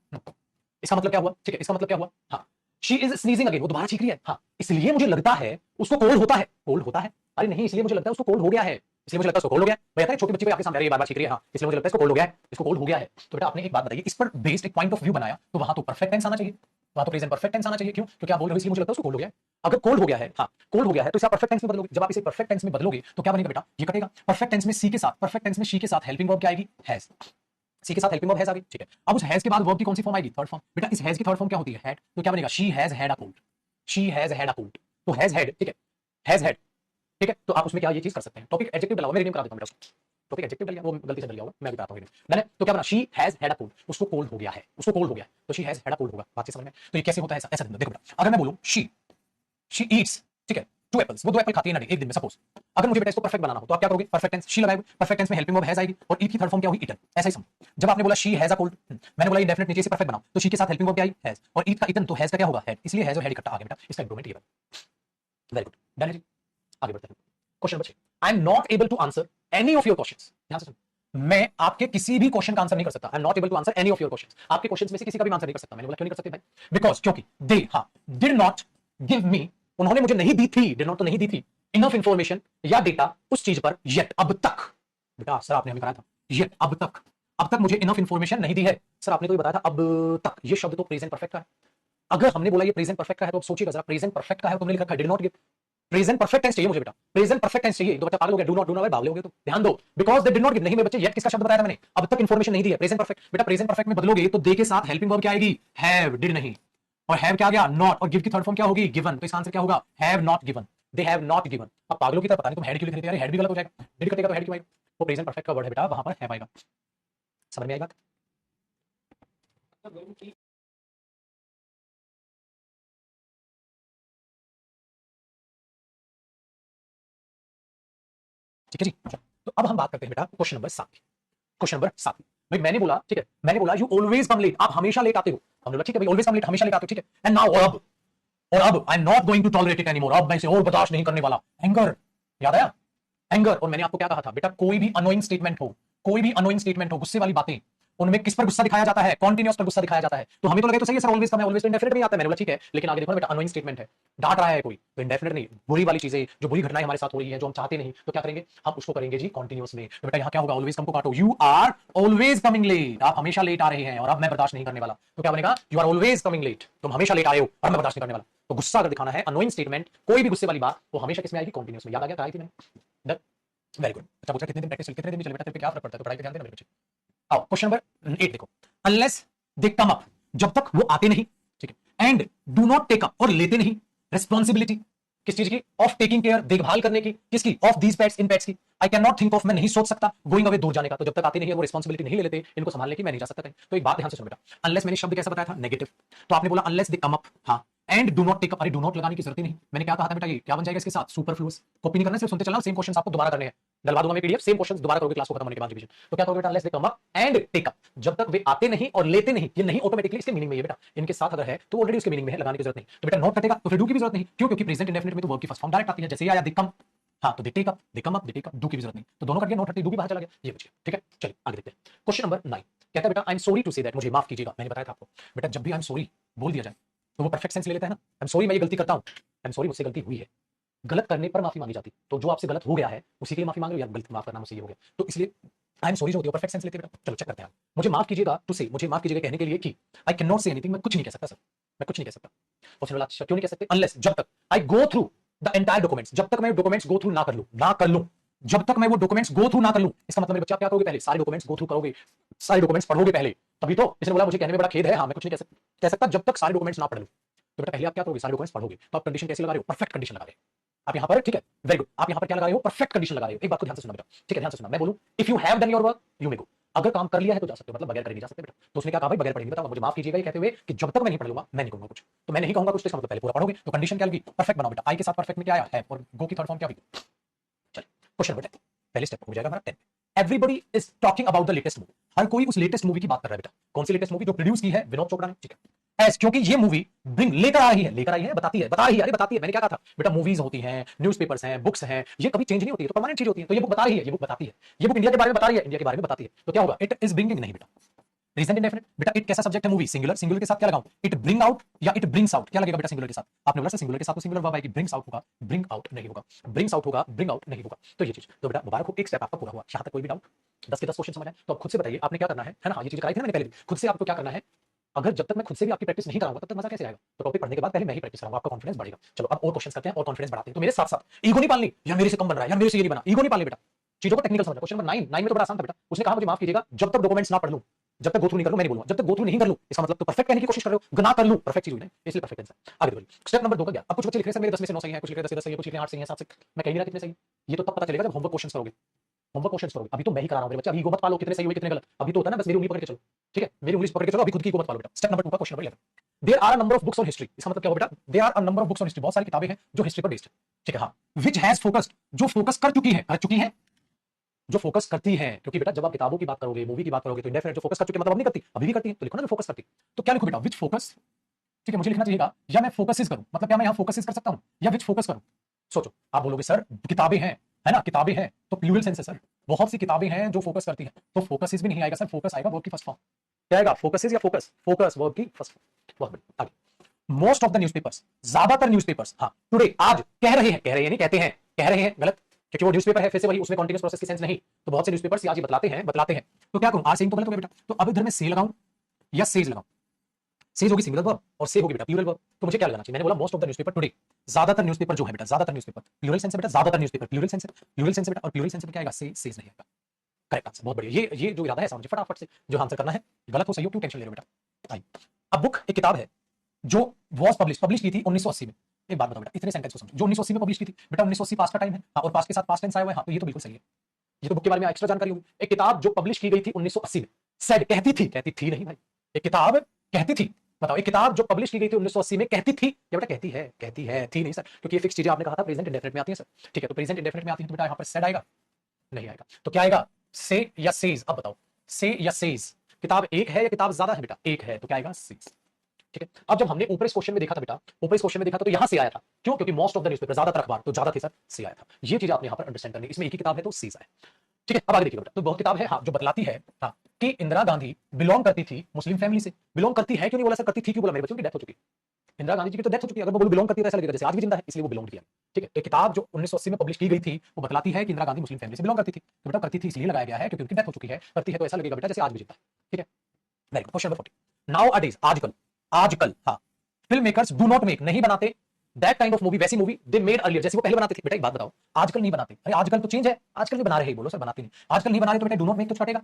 इसका मतलब क्या हुआ? ठीक है, इसका मतलब क्या हुआ? हाँ, शी इज स्नीजिंग अगेन, वो दोबारा छींक रही है। हाँ, इसलिए मुझे लगता है उसको कोल्ड होता है। कोल्ड होता है? अरे नहीं, इसलिए मुझे लगता है उसको कोल्ड हो गया है। इसलिए मुझे लगता है उसको कोल्ड हो गया है। भैया था छोटी बच्ची को आपके सामने ये बार-बार छींक रही है, हाँ, इसलिए मुझे लगता है इसको कोल्ड हो गया है, इसको कोल्ड हो गया है। तो बेटा आपने एक बात बताइए, इस पर बेस्ड एक पॉइंट ऑफ व्यू बनाया, तो वहां तो परफेक्ट टेंस आना चाहिए, वहां तो प्रेजेंट परफेक्ट टेंस आना चाहिए। क्यों? क्योंकि आप बोल रहे हो इसलिए मुझे लगता है उसको कोल्ड हो गया है। अगर कोल्ड हो गया है, हाँ कोल्ड हो गया है, तो इसे आप परफेक्ट टेंस में बदलोगे। जब आप इसे परफेक्ट टेंस में बदलोगे तो क्या बनेगा बेटा? ये कटेगा। परफेक्ट टेंस में सी के साथ, परफेक्ट टेंस में शी के साथ हेल्पिंग वर्ब क्या आएगी? हैज। सी के साथ हेल्पिंग वर्ब हैज आ गई, ठीक है। अब उस हैज के बाद वर्ब की कौन सी फॉर्म आएगी? Third form. बेटा इस हैज की थर्ड फॉर्म क्या होती है? हैड। तो क्या बनेगा? She has had a cold. She has had a cold. तो हैज हैड, ठीक है, हैज हैड, ठीक है। तो आप उसमें क्या ये चीज कर सकते हैं, टॉपिक एडजेक्टिव डाला हुआ, मैं रीनेम करा देता हूं बेटा। टॉपिक एडजेक्टिव डाल लिया, वो गलती से डल गया होगा, मैं भी बताता हूं। मैंने तो क्या बना? She has had a cold, उसको कोल्ड हो गया है, उसको कोल्ड हो गया है, तो she has had a cold होगा। बात समझ में? तो ये कैसे होता है? ऐसा देखो बेटा, अगर मैं बोलूं शी ईट्स, ठीक है, 2 एप्पल्स, वो 2 एप्पल खाती है ना एक दिन में, सपोज। अगर मुझे बेटा इसको परफेक्ट बनाना हो तो आप क्या करोगे? परफेक्ट टेंस शी लगाओगे, परफेक्ट टेंस में हेल्पिंग वर्ब हैज आएगी, और ईट की थर्ड फॉर्म क्या होगी? ईटन। ऐसा ही समझ। जब आपने बोला शी हैज अ कोल्ड, मैंने बोला इंडेफिनिट नीचे से परफेक्ट बनाओ, तो शी के साथ हेल्पिंग वर्ब क्या आई? हैज, और ईट का ईटन, तो हैज का क्या होगा? हैड। इसलिए हैज और हैड इकट्ठा आ गया बेटा, इसका इंप्रूवमेंट ये है। वेरी गुड, डन है जी। आगे बढ़ते हैं। Question number 6, I am not able to answer any of your questions. ध्यान से सुनो, मैं आपके किसी भी क्वेश्चन का आंसर नहीं कर सकता। I am not able to answer any of your questions. आपके क्वेश्चंस में से किसी का भी आंसर नहीं कर सकता। मैंने बोला क्यों नहीं कर सकते भाई? बिकॉज, क्योंकि दे, हाँ, डिड नॉट गिव मी, उन्होंने मुझे नहीं दी थी, डिड नॉट तो नहीं दी थी, इनफ इंफॉर्मेशन या डेटा उस चीज पर, येट, अब तक। बेटा सर आपने हमें कराया था, येट, अब तक मुझे इनफ इंफॉर्मेशन नहीं दी है। सर आपने तो ये बताया था अब तक, ये शब्द तो प्रेजेंट परफेक्ट का है। अगर हमने बोला ये प्रेजेंट परफेक्ट का है, तो अब सोचिएगा जरा, प्रेजेंट परफेक्ट का है, तुमने लिखा है did not give. Present perfect tense चाहिए मुझे बेटा, प्रेजेंट परफेक्ट टेंस चाहिए। तो बच्चा पागल हो गया, डू नॉट बावले हो गए। तो ध्यान दो, because they did not give, नहीं मेरे बच्चे, येट किसका शब्द बताया था मैंने? अब तक इंफॉर्मेशन नहीं दी है, प्रेजेंट परफेक्ट। बेटा प्रेजेंट परफेक्ट में बदलोगे तो दे के साथ हेल्पिंग वर्ब क्या आएगी? हैव, डिड नहीं, और हैव क्या आ गया? नॉट, और गिव की थर्ड फॉर्म क्या होगी? गिवन। तो इसका आंसर क्या होगा? Have not given, they have not given. अब पागलों की तरह पता नहीं तुम हेड क्यों लिख रहे थे, हेड भी गलत हो जाएगा, डिड कटेगा तो हेड क्यों आएगा? वो प्रेजेंट परफेक्ट का वर्ड है बेटा, वहां पर हैव आएगा। समझ में आई बात? ठीक है जी। तो अब हम बात करते हैं बेटा क्वेश्चन नंबर 7। क्वेश्चन नंबर 7, भाई मैंने बोला, ठीक है, मैंने बोला यू ऑलवेज कम लेट, आप हमेशा लेट आते हो। हमने बोला ठीक है भाई, ऑलवेज कम लेट, हमेशा लेट आते हो, ठीक है। एंड नाउ, और अब I am not going to tolerate it anymore, अब मैं इसे और बर्दाश्त नहीं करने वाला। एंगर, याद आया? एंगर। और मैंने आपको क्या कहा था बेटा, कोई भी अनोइंग स्टेटमेंट हो, कोई भी अनोइंग स्टेटमेंट हो, गुस्से वाली बातें, उनमें किस पर गुस्सा दिखाया जाता है? कॉन्टिन्यूअस पर गुस्सा दिखाया जाता है। तो हमें तो लगे तो सही है सर, ऑलवेज का, मैं ऑलवेज तो इंडेफिनिट नहीं आता है। मैंने बोला ठीक है, लेकिन आगे देखो ना बेटा, अनोइंग स्टेटमेंट है, डांट रहा है कोई, तो इंडेफिनिट नहीं, बुरी वाली चीजें, जो बुरी घटनाएं हमारे साथ हो रही है, जो हम चाहते नहीं, तो क्या करेंगे हम? उसको करेंगे जी कॉन्टिन्यूअस में। तो बेटा यहाँ क्या होगा? ऑलवेज कम को काटो, you are always coming late, आप हमेशा लेट आ रहे हैं, और अब मैं बर्दाश्त नहीं करने वाला। तो क्या बनेगा? You are always coming late, तुम हमेशा लेट आए हो और मैं बर्दाश्त नहीं करने वाला। तो गुस्सा अगर दिखाना है, अनोइंग स्टेटमेंट, कोई भी गुस्से वाली बात, वो हमेशा किसमें आएगी? कॉन्टिन्यूअस में। याद आ गया? कराई थी मैंने। Very good. अच्छा पूछा कितने दिन प्रैक्टिस चली, कितने दिन भी चले बेटा, तेरे पे क्या फर्क पड़ता है? तो पढ़ाई पे ध्यान देना मेरे बच्चे। आओ क्वेश्चन नंबर 8 देखो, अनलेस दे कम अप, जब तक वो आते नहीं, ठीक है, and do not take up, और लेते नहीं रिस्पॉन्सिबिलिटी, किस चीज की? ऑफ टेकिंग केयर, देखभाल करने की, किसकी? ऑफ दीज पेट्स, इन पेट्स की। I can not think of, मैं नहीं सोच सकता, गोइंग अवे, दूर जाने का। तो जब तक आते नहीं है, वो रिस्पॉन्सिबिलिटी नहीं ले लेते, इनको संभालने की, मैं नहीं जा सकता कहीं। तो एक बात ध्यान से सुनो बेटा, अनलेस मैंने शब्द कैसा बताया था? नेगेटिव। तो आपने बोला अनलेस दे कम अप, हाँ, and do not take up, अरे डू नॉट लगाने की जरूरत ही नहीं। मैंने क्या कहा था बेटा? ये क्या बन जाएगा इसके साथ? सुपरफ्लुअस। कॉपी नहीं करना, सिर्फ सुनते चलना, सेम क्वेश्चंस आपको दोबारा करने हैं, डलवा दूंगा मैं पीडीएफ, सेम क्वेश्चंस दोबारा करोगे क्लास को खत्म होने के बाद रिवीजन। तो क्या करोगे बेटा? Unless they come up and take up, जब तक वे आते नहीं और लेते नहीं, ये नहीं ऑटोमेटिकली इसके मीनिंग में है बेटा, इनके साथ अगर है तो ऑलरेडी उसके मीनिंग में है, लगाने की जरूरत नहीं। तो बेटा नॉट कटेगा तो फिर डू की भी जरूरत नहीं, क्यों? क्योंकि प्रेजेंट इंडेफिनिट में तो वर्ब की फर्स्ट फॉर्म डायरेक्ट आती है, जैसे ही आया दे कम, हाँ तो they take up, they come up, they take up, do की भी जरूरत नहीं। तो दोनों कट गया, नॉट हटती, डू भी बाहर चला गया, ये बच गया। ठीक है, चलिए आगे देखते हैं। क्वेश्चन नंबर 9 कहता है बेटा, I am sorry to say that, मुझे माफ कीजिएगा। मैंने बताया था आपको बेटा, जब भी आई एम सॉरी बोल दिया जाए तो वो परफेक्ट सेंस ले लेता है ना। आई एम सॉरी, मैं ये गलती करता हूं, आई एम सॉरी मुझसे गलती हुई है। गलत करने पर माफी मांगी जाती, तो जो आपसे गलत हो गया है उसी के लिए माफी मांग रहे हो, या गलत माफ करना मुझसे ये हो गया, तो इसलिए आई एम सॉरी जो होती है परफेक्ट सेंस लेते हैं बेटा। चलो चेक करते हैं। मुझे माफ कीजिएगा टू से, मुझे माफ कीजिएगा कहने के लिए कि आई कैन नॉट से एनीथिंग, मैं कुछ नहीं कह सकता सर, मैं कुछ नहीं कह सकता। उसने बोला अच्छा क्यों नहीं कह सकते? अनलेस, जब तक, I go through the entire documents, जब तक मैं डॉक्यूमेंट्स गो थ्रू ना कर लूं, जब तक मैं वो डॉक्यूमेंट्स गो थ्रू ना कर लूं। इसका मतलब मेरे बच्चे आप क्या करोगे? पहले सारे डॉक्यूमेंट्स गो थ्रू करोगे, सारे डॉक्यूमेंट्स पढ़ोगे पहले, तभी तो। इसने बोला मुझे कहने में बड़ा खेद है, हाँ मैं कुछ नहीं कह सकता जब तक सारे डॉक्यूमेंट्स ना पढ़ लूं। तो बेटा पहले आप क्या करोगे? सारे डॉक्यूमेंट्स पढ़ोगे। तो आप कंडीशन कैसे लगा रहे हो? परफेक्ट कंडीशन लगा रहे हो आप यहाँ पर, ठीक है, वेरी गुड। आप यहाँ पर क्या लगा रहे हो? परफेक्ट कंडीशन लगा रहे हो। एक बात को ध्यान से सुनना बेटा, ठीक है, ध्यान से सुनना। मैं बोलूं if you have done your work you may go, अगर काम कर लिया है तो जा सकते हो, मतलब बगैर करे नहीं जा सकते बेटा। तो उसने क्या कहा? भाई बगैर पढ़े नहीं, बताओ मुझे माफ कीजिएगा ये कहते हुए कि जब तक मैं नहीं पढ़ लूंगा मैं नहीं कहूंगा कुछ। तो मैं नहीं कहूंगा कुछ, तो इसका मतलब पहले पूरा पढ़ोगे। तो कंडीशन क्या होगी? परफेक्ट बनाओ बेटा। आई के साथ परफेक्ट में क्या आया? है, और गो की थर्ड फॉर्म क्या हुई? चलिए क्वेश्चन नंबर 10, पहले स्टेप हो जाएगा हमारा 10। Everybody is talking about the latest movie, हर कोई उस लेटेस्ट मूवी की बात कर रहा है बेटा। कौन सी लेटेस्ट मूवी? जो प्रोड्यूस की है विनोद चोपड़ा ने, ठीक है। एस, क्योंकि ये मूवी ब्रिंग लेकर आ रही है, लेकर आई है, बताती है, बता रही है, अरे बताती है, मैंने क्या कहा था बेटा, मूवीज होती हैं, न्यूज़पेपर्स हैं, बुक्स हैं, ये कभी चेंज नहीं होती है, तो परमानेंट चीज होती है। तो ये बुक बता रही है, ये बुक बताती है, ये बुक इंडिया के बारे में बता रही है, इंडिया के बारे में बताती है, तो क्या होगा, इट इज ब्रिंगिंग, नहीं बेटा, प्रेजेंट इंडेफिनिट। बेटा इट कैसा सब्जेक्ट है, मूवी, सिंगुलर, सिंगुलर के साथ क्या लगाऊं, इट ब्रिंग आउट या इट ब्रिंग्स आउट, क्या लगेगा बेटा सिंगुलर के साथ, आपने बोला सिंगुलर के साथ तो सिंगुलर वर्ब आएगी, ब्रिंग्स आउट होगा, ब्रिंग आउट नहीं होगा, ब्रिंग्स आउट होगा, ब्रिंग आउट नहीं होगा, तो ये चीज, तो बेटा मुबारक हो, एक स्टेप आपका पूरा हुआ, यहां तक कोई भी डाउट, 10 के 10 क्वेश्चन समझ आए, तो अब खुद से बताइए आपने क्या करना है ना, ये चीज कराई थी ना मैंने पहले भी, खुद से आपको क्या करना है, अगर जब तक मैं खुद से भी आपकी प्रैक्टिस नहीं कराऊंगा तब तक मजा कैसे आएगा, तो टॉपिक पढ़ने के बाद पहले मैं ही प्रैक्टिस कराऊंगा, आपका कॉन्फिडेंस बढ़ेगा। चलो अब और क्वेश्चन करते हैं और कॉन्फिडेंस बढ़ाते हैं, तो मेरे साथ साथ ईगो नहीं पालनी, यार मेरे से कम बन रहा है, यार मेरे से ये नहीं बना, ईगो नहीं पालनी बेटा, चीजों को टेक्निकल समझना। क्वेश्चन नंबर 9 में तो बड़ा आसान था बेटा, उसने कहा मुझे माफ कीजिएगा जब तक डॉक्यूमेंट्स ना पढ़ लूं, जब तक गो थ्रू नहीं कर लूं, मैं नहीं बोलूंगा, जब तक गो थ्रू नहीं कर लूं, इसका मतलब तो परफेक्ट कहने की कोशिश कर रहे हो, ना कर लूं, परफेक्ट चीज हुई ना, इसलिए परफेक्ट आंसर। आगे बढ़िए, स्टेप नंबर 2 का क्या, अब कुछ बच्चे लिख रहे हैं सर मेरे 10 में से 9 सही है, कुछ लिख रहे हैं 10 से 10 सही है, कुछ लिख रहे हैं 8 सही है, 7 से, मैं कह नहीं रहा कितने सही, ये तो तब पता चलेगा जब होमवर्क क्वेश्चंस करोगे, होमवर्क क्वेश्चंस करोगे, अभी तो मैं ही करा रहा हूं मेरे बच्चे, अभी ईगो मत पालो कितने सही हुए कितने गलत, अभी तो होता है ना, बस मेरी उंगली पकड़ के चलो, ठीक है, मेरी उंगली पकड़ के चलो, अभी खुद की ईगो मत पालो बेटा। स्टेप नंबर 2 का question number 11, there are a number of books on history, इसका मतलब क्या होगा बेटा, there are a number of books on history, बहुत सारी किताबें हैं जो हिस्ट्री पर बेस्ड है, ठीक है, हाँ, व्हिच हैज फोकस्ड, जो फोकस कर चुकी है, जो फोकस करती है, क्योंकि बेटा जब आप किताबों की बात करोगे, मूवी की बात करोगे, तो इंडेफिनिट जो फोकस कर चुके मतलब अब नहीं करती, अभी भी करती है, तो लिखो ना जो फोकस करती, तो क्या लिखो बेटा, विच फोकस, ठीक है, मुझे लिखना चाहिएगा, या मैं फोकसिस करूं, मतलब क्या मैं यहां फोकसिस कर सकता हूं, या विच फोकस करूं, सोचो, आप बोलोगे सर किताबें हैं, है ना, किताबें हैं, तो प्लूरल सेंस है सर, बहुत सी किताबें हैं जो फोकस करती हैं, तो फोकसिस भी नहीं आएगा सर, फोकस आएगा वर्ब की फर्स्ट फॉर्म, क्या आएगा, फोकसिस या फोकस, फोकस वर्ब की फर्स्ट फॉर्म, बहुत बढ़िया। आगे, मोस्ट ऑफ द न्यूज़पेपर्स, ज्यादातर न्यूज़पेपर्स, हाँ, टुडे, आज, कह रहे हैं नहीं कहते हैं, कह रहे हैं गलत, क्योंकि वो न्यूज़पेपर है, फिर से वही, उसमें कंटीन्यूअस प्रोसेस की सेंस नहीं, तो बहुत से न्यूज़पेपर्स आज ही बतलाते हैं, तो क्या करूं, आज सेइंग तो गलत हो गया बेटा, तो अब इधर मैं से लगाऊं या सेज लगाऊं, सेज होगी सिंगुलर वर्ब और से होगी बेटा प्लूरल वर्ब, तो मुझे क्या लगाना चाहिए, मैंने बोला most of the newspaper today, ज्यादातर न्यूज़पेपर जो है बेटा, ज्यादातर न्यूज़पेपर, प्लूरल सेंस है बेटा, ज्यादातर न्यूज़पेपर प्लूरल सेंस है, प्लूरल सेंस है बेटा, और प्लूरल सेंस में क्या आएगा, से सेज नहीं आएगा, करेक्ट आंसर, बहुत बढ़िया, ये जो इरादा है समझिए फटाफट से, जो आंसर करना है, गलत हो सही हो क्यों टेंशन ले रहे हो बेटा। आइए, अब बुक एक किताब है जो वॉज पब्लिश की थी 1980 में, एक बात बताओ बेटा, इतने सेंटेंस को समझो, जो 1980 में पब्लिश की थी बेटा, 1980 पास का टाइम है, हाँ, और पास के साथ पास टेंस आया हुआ है, हाँ, तो ये तो बिल्कुल सही है, ये तो बुक के बारे में एक्स्ट्रा जानकारी होगी, एक किताब जो पब्लिश की गई थी 1980 में, सेड कहती थी नहीं भाई, एक किताब कहती थी, बताओ, एक किताब जो पब्लिश की गई थी 1980 में कहती थी, या बेटा कहती है थी नहीं सर, क्योंकि ये फिक्स चीजें आपने कहा था प्रेजेंट इंडेफिनिट में आती है सर, ठीक है, तो प्रेजेंट इंडेफिनिट में आती है, तो बेटा यहाँ पर सेड आएगा, नहीं आएगा, तो क्या आएगा, से या सेज, अब बताओ, से या सेज, किताब एक है या किताब ज्यादा है बेटा, एक है, तो क्या आएगा, सेज, ठीक है। अब जब हमने ऊपर इस क्वेश्चन में देखा था बेटा, ऊपर इस क्वेश्चन में देखा था तो यहां से आया था, क्यों, क्योंकि मोस्ट ऑफ द न्यूज़पेपर, ज्यादातर अखबार, तो ज्यादा थे सर, से आया था, ये चीज आपने यहां पर अंडरस्टैंड करनी, इसमें एक ही किताब है तो सीज आया, ठीक है। अब आगे देखिए बेटा, तो बहुत किताब है, हाँ, जो बतलाती है, हाँ, कि इंदिरा गांधी बिलोंग करती थी मुस्लिम फैमिली से, बिलोंग करती है क्यों नहीं बोला सर, करती थी क्यों बोला, मेरे बच्चों की डेथ हो चुकी है, इंदिरा गांधी जी की तो डेथ हो चुकी है, अगर वो बिलोंग करती है तो ऐसा लगेगा जैसे आज भी जिंदा है, इसलिए वो बिलोंग किया, ठीक है। एक किताब जो 1980 में पब्लिश की गई थी वो बतलाती है कि इंदिरा गांधी मुस्लिम फैमिली से बिलोंग करती थी, तो बेटा करती थी इसलिए लगाया गया है क्योंकि उनकी डेथ हो चुकी है, करती है तो ऐसा लगेगा बेटा जैसे आज भी जिंदा है, ठीक है। Very good, question number 40, now अ डेज, आजकल, आजकल, हाँ, film makers do not make, नहीं बनाते, दैट काइंड ऑफ मूवी, वैसी मूवी दे मेड अर्लियर, जैसे वो पहले बनाते थे, बेटा एक बात बताओ, आजकल नहीं बनाते, अरे आजकल तो चेंज है, आजकल नहीं बना रहे, बोलो सर बनाते नहीं, आजकल नहीं बना रहे, तो बेटा डू नॉट मेक तो छटेगा,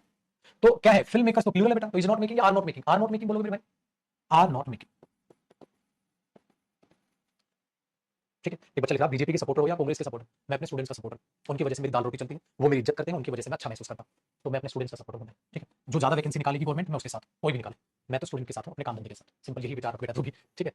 तो क्या है, फिल्म मेकर्स तो प्लूरल है बेटा, तो is not making, are not making, are not making बोलोगे मेरे भाई, आर नॉट मेकिंग, ठीक है। एक बच्चा लिखा बीजेपी के सपोर्टर हो या कांग्रेस के सपोर्टर, मैं अपने स्टूडेंट्स का सपोर्टर, उनकी वजह से मेरी दाल रोटी चलती है, वो मेरी इज्जत करते हैं, उनकी वजह से मैं अच्छा महसूस करता हूं, तो मैं अपने स्टूडेंट्स का सपोर्टर हूं, ठीक है, जो ज्यादा वैकेंसी निकालेगी गवर्नमेंट में उसके साथ, कोई भी निकाले, मैं तो स्टूडेंट के साथ हूं, अपने काम धंधे के साथ, सिंपल यही विचार बेटा, तू भी, ठीक है,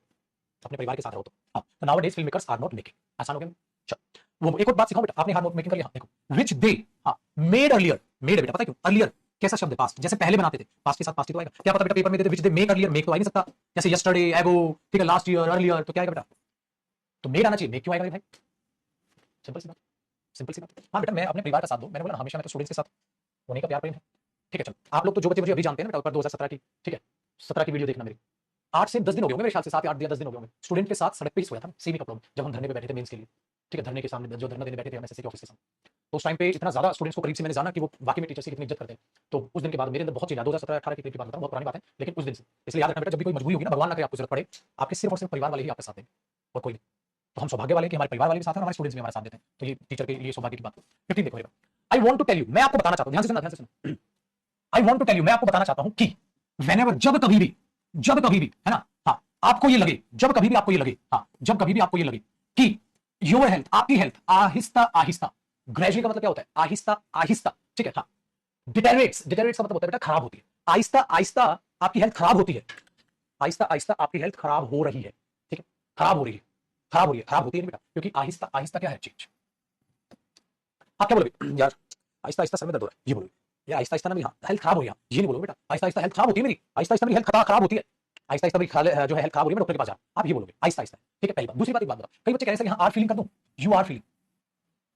अपने परिवार के साथ रहो, तो हाँ, तो nowadays film makers are not making, आसान हो गया, चल वो एक और बात सिखाओ बेटा, आपने हार नॉट मेकिंग कर लिया, देखो, विच दे, हाँ, मेड अर्लियर, मेड बेटा पता है क्यों, अर्लियर कैसा शब्द है, पास्ट, जैसे पहले बनाते थे, पास्ट के साथ पास्ट ही तो आएगा, क्या पता बेटा पेपर में देते विच दे मेक अर्लियर, मेक तो आ नहीं सकता, जैसे यस्टरडे, एगो, ठीक है, लास्ट ईयर, अर्लियर, तो क्या आएगा बेटा, तो मेड आना चाहिए, मेक क्यों आएगा भाई, सिंपल सी बात, सिंपल सी बात, हाँ बेटा मैं अपने परिवार का साथ दो, मैंने बोला हमेशा मैं तो स्टूडेंट्स के साथ होने का प्यार प्रेम है, ठीक है। चलो आप लोग तो जो बच्चे मुझे अभी जानते हैं ना बेटा, 2017 की, ठीक है, 17 की वीडियो देखना मेरी, 8 से 10 दिन हो गए होंगे मेरे ख्याल से, 7 या 8 या 10 दिन हो गए होंगे, स्टूडेंट के साथ सड़क पे ही सोया था, सेमी कपड़ों में, जब हम धरने पे बैठे थे मेंस के लिए, ठीक है, धरने के सामने जो धरना देने बैठे थे हम एसएससी के ऑफिस के सामने, तो उस टाइम पे इतना ज्यादा स्टूडेंट्स को करीब से मैंने जाना कि वो वाकई में टीचर्स की कितनी इज्जत करते हैं, तो उस दिन के बाद मेरे अंदर बहुत चीज 2017-18 की बात बताऊं, बहुत पुरानी बात है, लेकिन उस दिन से, इसलिए याद रखना बेटा, जब भी कोई मजबूरी होगी ना, भगवान ना करे आपको जरूरत पड़े, आपके सिर्फ और सिर्फ परिवार वाले ही आपके साथ देंगे, और कोई नहीं, तो हम सौभाग्य वाले कि हमारे परिवार वाले भी साथ हैं, हमारे स्टूडेंट्स भी हमारे साथ देते हैं, तो ये टीचर के लिए सौभाग्य की बात है। 15 देखो, I want to tell you, मैं आपको बताना चाहता हूं, ध्यान से सुनना, ध्यान से सुनना, I want to tell you, मैं आपको बताना चाहता हूं कि व्हेनेवर, जब कभी भी, है ना, हाँ, आपको ये लगे, जब कभी भी आपको ये लगे, हाँ, जब कभी भी आपको ये लगे कि योर हेल्थ, आपकी हेल्थ आहिस्ता आहिस्ता, ग्रेजुअली का मतलब क्या होता है, आहिस्ता आहिस्ता, ठीक है, हाँ, डिटेरिएट्स, डिटेरिएट्स का मतलब होता है बेटा खराब होती है, आहिस्ता आहिस्ता आपकी हेल्थ खराब होती है, आहिस्ता आहिस्ता आपकी हेल्थ खराब हो रही है, ठीक है, खराब हो रही है, खराब हो रही है, खराब होती है बेटा, क्योंकि आहिस्ता आहिस्ता क्या है, चेंज, आप क्या बोलोगे यार, आहिस्ता आहिस्ता सर में दर्द हो रहा है, ये बोलोगे, या आहिस्ता आहिस्ता ना मेरी हेल्थ खराब हो रही है, ये नहीं बोलोगे बेटा, आहिस्ता आहिस्ता हेल्थ खराब होती है मेरी, आहिस्ता आहिस्ता मेरी हेल्थ खराब होती है, आहिस्ता आहिस्ता मेरी जो है हेल्थ खराब हो रही है, मैं डॉक्टर के पास जा रहा हूं। आप ये बोलोगे आहिस्ता आहिस्ता, ठीक है। पहली बात। दूसरी बात, एक बात बताओ, कई बच्चे कह रहे हैं सर यहाँ आर फीलिंग कर दूं, यू आर फीलिंग,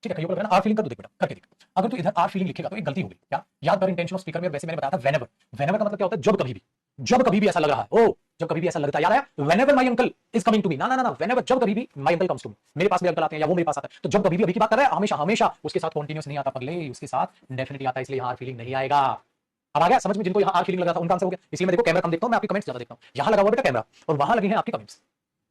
ठीक है। कई बोल रहे हैं ना आर फीलिंग कर दो, देख बेटा करके देख। अगर तू इधर आर फीलिंग लिखेगा तो एक गलती होगी। क्या याद कर, इंटेंशन ऑफ स्पीकर में वैसे मैंने बताया था वेनेवर। वेनेवर का मतलब क्या होता है? जब कभी भी, जब कभी भी ऐसा लग रहा है, ओ जब कभी भी ऐसा लगता है, याद आया? Whenever my uncle is coming to me, ना ना ना, वेनेवर जब कभी भी my uncle comes to me, मेरे पास मेरे अंकल आते हैं या वो मेरे पास आता है, तो जब कभी भी अभी की बात कर रहा है, हमेशा हमेशा उसके साथ कॉन्टिन्यूस नहीं आता पगले, उसके साथ डेफिनेटली आता है, इसलिए यहाँ आर फीलिंग नहीं आएगा। अब आ गया समझ में? जिनको यहाँ आर फीलिंग लगा था उनका आंसर हो गया। इसलिए मैं देखो कैमरा कम देखता हूं, मैं आपकी कमेंट्स ज्यादा देखता हूं। यहाँ लगा हुआ बेटा कैमरा और वहां लगी है आपकी कमेंट्स,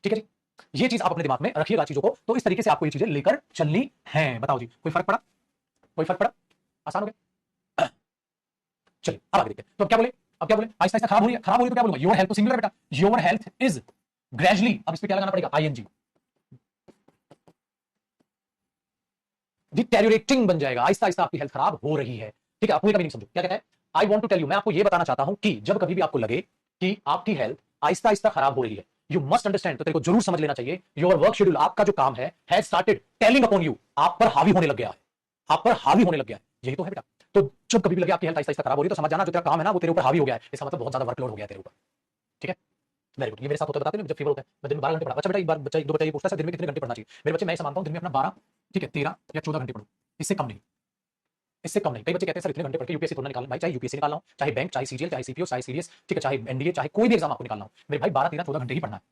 ठीक है जी। ये चीज आप अपने दिमाग में रखिएगा चीजों को, तो इस तरीके से आपको ये चीजें लेकर चलनी है। बताओ जी, कोई फर्क पड़ा? कोई फर्क पड़ा? आसान हो गया। चलिए अब आगे देखते हैं। तो अब क्या बोले? अब क्या बोले? आहिस्ता आहिस्ता खराब हो रही है, खराब हो रही है तो क्या बोलूंगा? योर हेल्थ तो सिंगुलर है बेटा, योर हेल्थ इज ग्रेजुअली, अब इस पे क्या लगाना पड़ेगा? आईएनजी, डिटेरियोरेटिंग बन जाएगा। आहिस्ता आहिस्ता आपकी हेल्थ खराब हो रही है, ठीक है। आपको ये कभी नहीं समझो क्या कहता है? I want to tell you, मैं आपको ये बताना चाहता हूं कि जब कभी भी आपको लगे कि आपकी हेल्थ आहिस्ता आहिस्ता खराब हो रही है, यू मस्ट अंडरस्टैंड, तो तेरे को जरूर समझ लेना चाहिए, योर वर्क शेड्यूल, आपका जो काम है, has started telling upon you, आप पर हावी होने लग गया है, आप पर हावी होने लग गया है। यही तो है बेटा। तो जब कभी भी लगे आपकी हेल्थ आहिस्ता आहिस्ता खराब हो रही है, तो समझ जाना जो तेरा काम है ना वो तेरे ऊपर हावी हो गया है, इसका मतलब बहुत ज्यादा वर्कलोड हो गया है तेरे ऊपर, ठीक है। Very good. ये मेरे साथ होता है, बताते हैं जब फीवर होता है, मैं दिन में 12 घंटे पढ़ा। अच्छा बेटा एक बार बच्चा, एक दो बच्चा ये पूछता है दिन में कितने घंटे पढ़ना चाहिए? मेरे बच्चे मैं ऐसा मानता हूं दिन में अपना 12, ठीक है, 13 या 14 घंटे पढ़ो, इससे कम नहीं, इससे कम नहीं। कई बच्चे कहते हैं सर इतने घंटे पढ़ के यूपीएससी थोड़ा निकालना। भाई चाहे यूपीएससी निकालना हो, चाहे बैंक, चाहे सीजीएल, चाहे सीपीओ, चाहे सीडीएस, ठीक है, चाहे एनडीए, चाहे कोई भी एग्जाम आपको निकालना हो, मेरे भाई 12 13 14 घंटे ही पढ़ना है।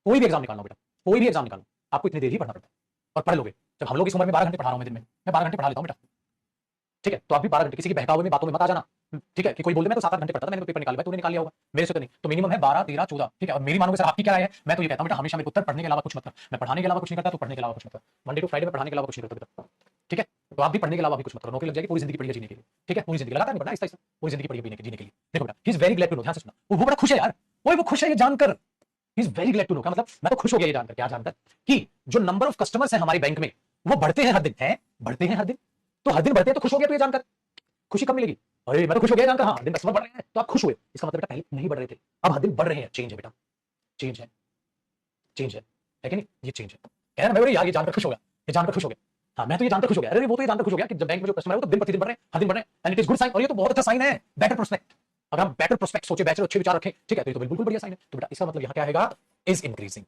कोई भी एग्जाम निकालना हो बेटा, कोई भी एग्जाम निकालना आपको इतनी देर ही पढ़ना पड़ता है, और पढ़ लोगे। जब हम लोग इस उम्र में 12 घंटे पढ़ा रहा हूं मैं दिन में, मैं 12 घंटे पढ़ा लेता हूं बेटा, ठीक है। तो आप भी 12 घंटे, किसी की बहकावे में बातों में मत आ जाना, ठीक है। कि कोई बोल दे मैं तो 7 8 घंटे पढ़ता था, मैंने तो पेपर निकाल लिया, तूने निकाल लिया होगा, मेरे से तो नहीं। तो मिनिमम है 12 13 14, ठीक है। और मेरी मानोगे सर आपकी क्या राय है? मैं तो ये कहता हूं बेटा हमेशा मेरे उत्तर पढ़ने के अलावा कुछ मत कर। मैं पढ़ाने के अलावा कुछ नहीं करता, तो पढ़ने के अलावा कुछ मत कर। मंडे टू फ्राइडे में पढ़ाने के अलावा कुछ नहीं करता बेटा, ठीक है। तो आप भी पढ़ने के अलावा भी कुछ मत करो, नौकरी लग जाएगी, पूरी जिंदगी पढ़िए जीने के लिए, ठीक है। पूरी जिंदगी लगातार नहीं पढ़ना, आहिस्ता आहिस्ता पूरी जिंदगी पढ़िए जीने के लिए। देखो बेटा he is very glad to know, ध्यान से सुनना, वो बड़ा खुश है यार, वो खुश है ये जानकर, he is very glad to know का मतलब मैं तो खुश हो गया ये जानकर। क्या जानकर? कि जो नंबर ऑफ कस्टमर्स है हमारे बैंक में वो बढ़ते हैं हर दिन, है बढ़ते हैं हर दिन, तो हर दिन बढ़ते हैं तो खुश हो गया तो ये जानकर। खुशी कब मिलेगी? अरे मैं तो खुश हो गया जानकर, हाँ दिन कस्टमर बढ़ रहे हैं तो आप खुश हुए, इसका मतलब बेटा पहले नहीं बढ़ रहे थे, अब हर दिन बढ़ रहे हैं। चेंज है बेटा, चेंज है, चेंज है कि नहीं? ये चेंज है। कह रहा मैं यार ये जानकर खुश हो गया, ये जानकर खुश हो गया, हाँ मैं तो ये जानकर खुश हो गया। अरे वो तो ये जानकर खुश हो गया कि जब बैंक में जो कस्टमर है वो तो दिन प्रतिदिन बढ़ रहे हैं, हर दिन बढ़ रहे हैं, and it is good sign. और ये तो बहुत अच्छा साइन है, बेटर प्रोस्पेक्ट। अगर हम बेटर प्रोस्पेक्ट सोचे, बेटर अच्छे विचार रखें, ठीक है, तो ये तो बिल्कुल बढ़िया साइन है। तो बेटा इसका मतलब यहाँ क्या आएगा? Is increasing.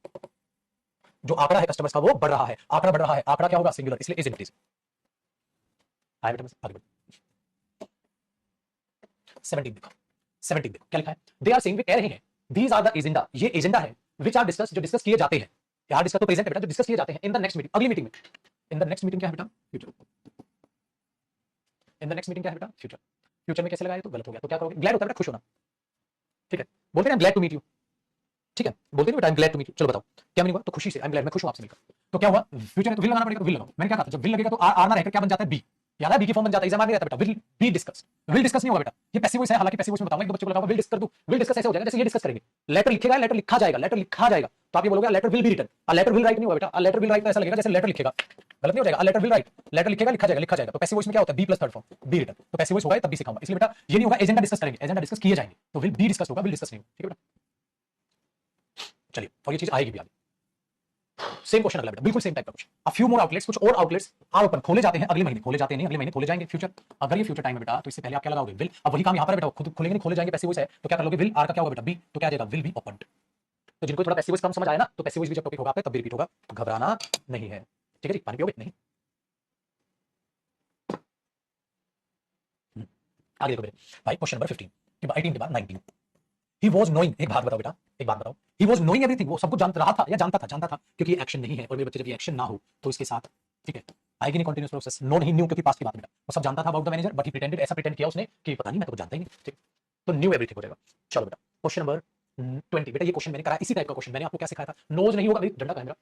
जो आंकड़ा है कस्टमर्स का वो बढ़ रहा है, आंकड़ा बढ़ रहा है, आंकड़ा क्या होगा? सिंगुलर, इसलिए इज इंक्रीजिंग। आए बेटा आगे बढ़ो। 17 देखो, 17 देखो क्या लिखा है? दे आर सेइंग, वे कह रहे हैं, दीज आर द एजेंडा, ये एजेंडा है, विच आर डिस्कस, जो डिस्कस किए जाते हैं। यार डिस्कस तो प्रेजेंट है बेटा, जो डिस्कस किए जाते हैं इन द नेक्स्ट मीटिंग, अगली मीटिंग में। इन द नेक्स्ट मीटिंग क्या है बेटा? Future. In the next meeting क्या है बेटा? फ्यूचर। फ्यूचर में कैसे लगाया तो गलत हो गया, तो क्या करोगे? ग्लैड होता है बेटा, खुश होना, ठीक है। बोलते हैं ग्लैड टू मीट यू, ठीक है, बोलते हैं बेटा I am glad to meet you. चलो बताओ क्या मीनिंग हुआ? तो खुशी से, आई एम ग्लैड, मैं खुश हूं आपसे मिलकर। तो क्या हुआ? फ्यूचर में तो विल लगाना पड़ेगा, तो विल लगाओ। मैंने क्या कहा था? जब विल लगेगा तो आर ना रहकर क्या बन जाता है? बी। याद है बी की फॉर्म बन जाता है, एग्जाम आ गया था बेटा, will be discuss. Will discuss नहीं होगा बेटा, ये पैसिव वॉइस है, हालांकि पैसिव वॉइस में बताऊंगा, एक दो बच्चे को लगा विल डिस्कस कर दूं, विल डिस्कस ऐसे हो जाएगा जैसे ये डिस्कस करेंगे। लेटर लिखेगा, लेटर लिखा जाएगा, लेटर लिखा जाएगा, तो आप ये बोलोगे letter will be written. A letter will write नहीं होगा बेटा, अ लेटर विल राइट तो ऐसा लगेगा जैसे लेटर लिखेगा, गलत नहीं हो जाएगा। A letter will write, letter लिखेगा, लिखा जाएगा, लिखा जाएगा। तो पैसिव वॉइस में क्या होता है? Be plus third form be written, तो पैसिव वॉइस होगा तब भी सिखाऊंगा। इसलिए बेटा ये नहीं होगा एजेंडा डिस्कस करेंगे, एजेंडा डिस्कस किए जाएंगे, तो विल बी डिस्कस होगा, विल डिस्कस नहीं होगा, ठीक है बेटा। चलिए और ये चीज आएगी भी आगे। सेम क्वेश्चन अगला बेटा, बिल्कुल सेम टाइप का question. A few more outlets, कुछ और आउटलेट्स आर ओपन, खोले जाते हैं अगले महीने, खोले जाते हैं नहीं अगले महीने खोले जाएंगे, फ्यूचर। अगर ये फ्यूचर टाइम है बेटा तो इससे पहले आप क्या लगाओगे? विल। अब वही काम यहां पर बेटा, खुद खोलेंगे नहीं, खोले जाएंगे, पैसिव वॉइस है, तो क्या कर लोगे? विल, आर का क्या होगा बेटा? बी, तो क्या आ जाएगा? Will be opened. तो जिनको थोड़ा पैसिव वॉइस कम समझ आया ना, तो पैसिव वॉइस भी जब टॉपिक होगा तब भी रिपीट होगा, घबराना नहीं है, ठीक है जी। पानी पियोगे? नहीं। आगे देखो बेटे भाई, क्वेश्चन नंबर 15 18 के बाद 19। ही वॉज नोइंग, एक बात बताओ बेटा, एक बात बताओ, ही वॉज नोइंग एवरीथिंग, वो सब कुछ जान रहा था या जानता था? जानता था, क्योंकि एक्शन नहीं है, और मेरे बच्चे जब ये एक्शन ना हो तो इसके साथ, ठीक है, आएगी नहीं कंटिन्यूस प्रोसेस। नो नहीं न्यू, क्योंकि पास्ट की बात बेटा, वो सब जानता था about the manager, but he pretended, ऐसा प्रिटेंड किया उसने कि पता नहीं मैं तो कुछ जानता ही नहीं, ठीक। तो न्यू एवरीथिंग हो जाएगा। चलो बेटा क्वेश्चन नंबर 20 बेटा, ये क्वेश्चन मैंने करा, इसी टाइप का क्वेश्चन मैंने आपको क्या सिखाया था? नोज नहीं होगा, भाई डंडा का मेरा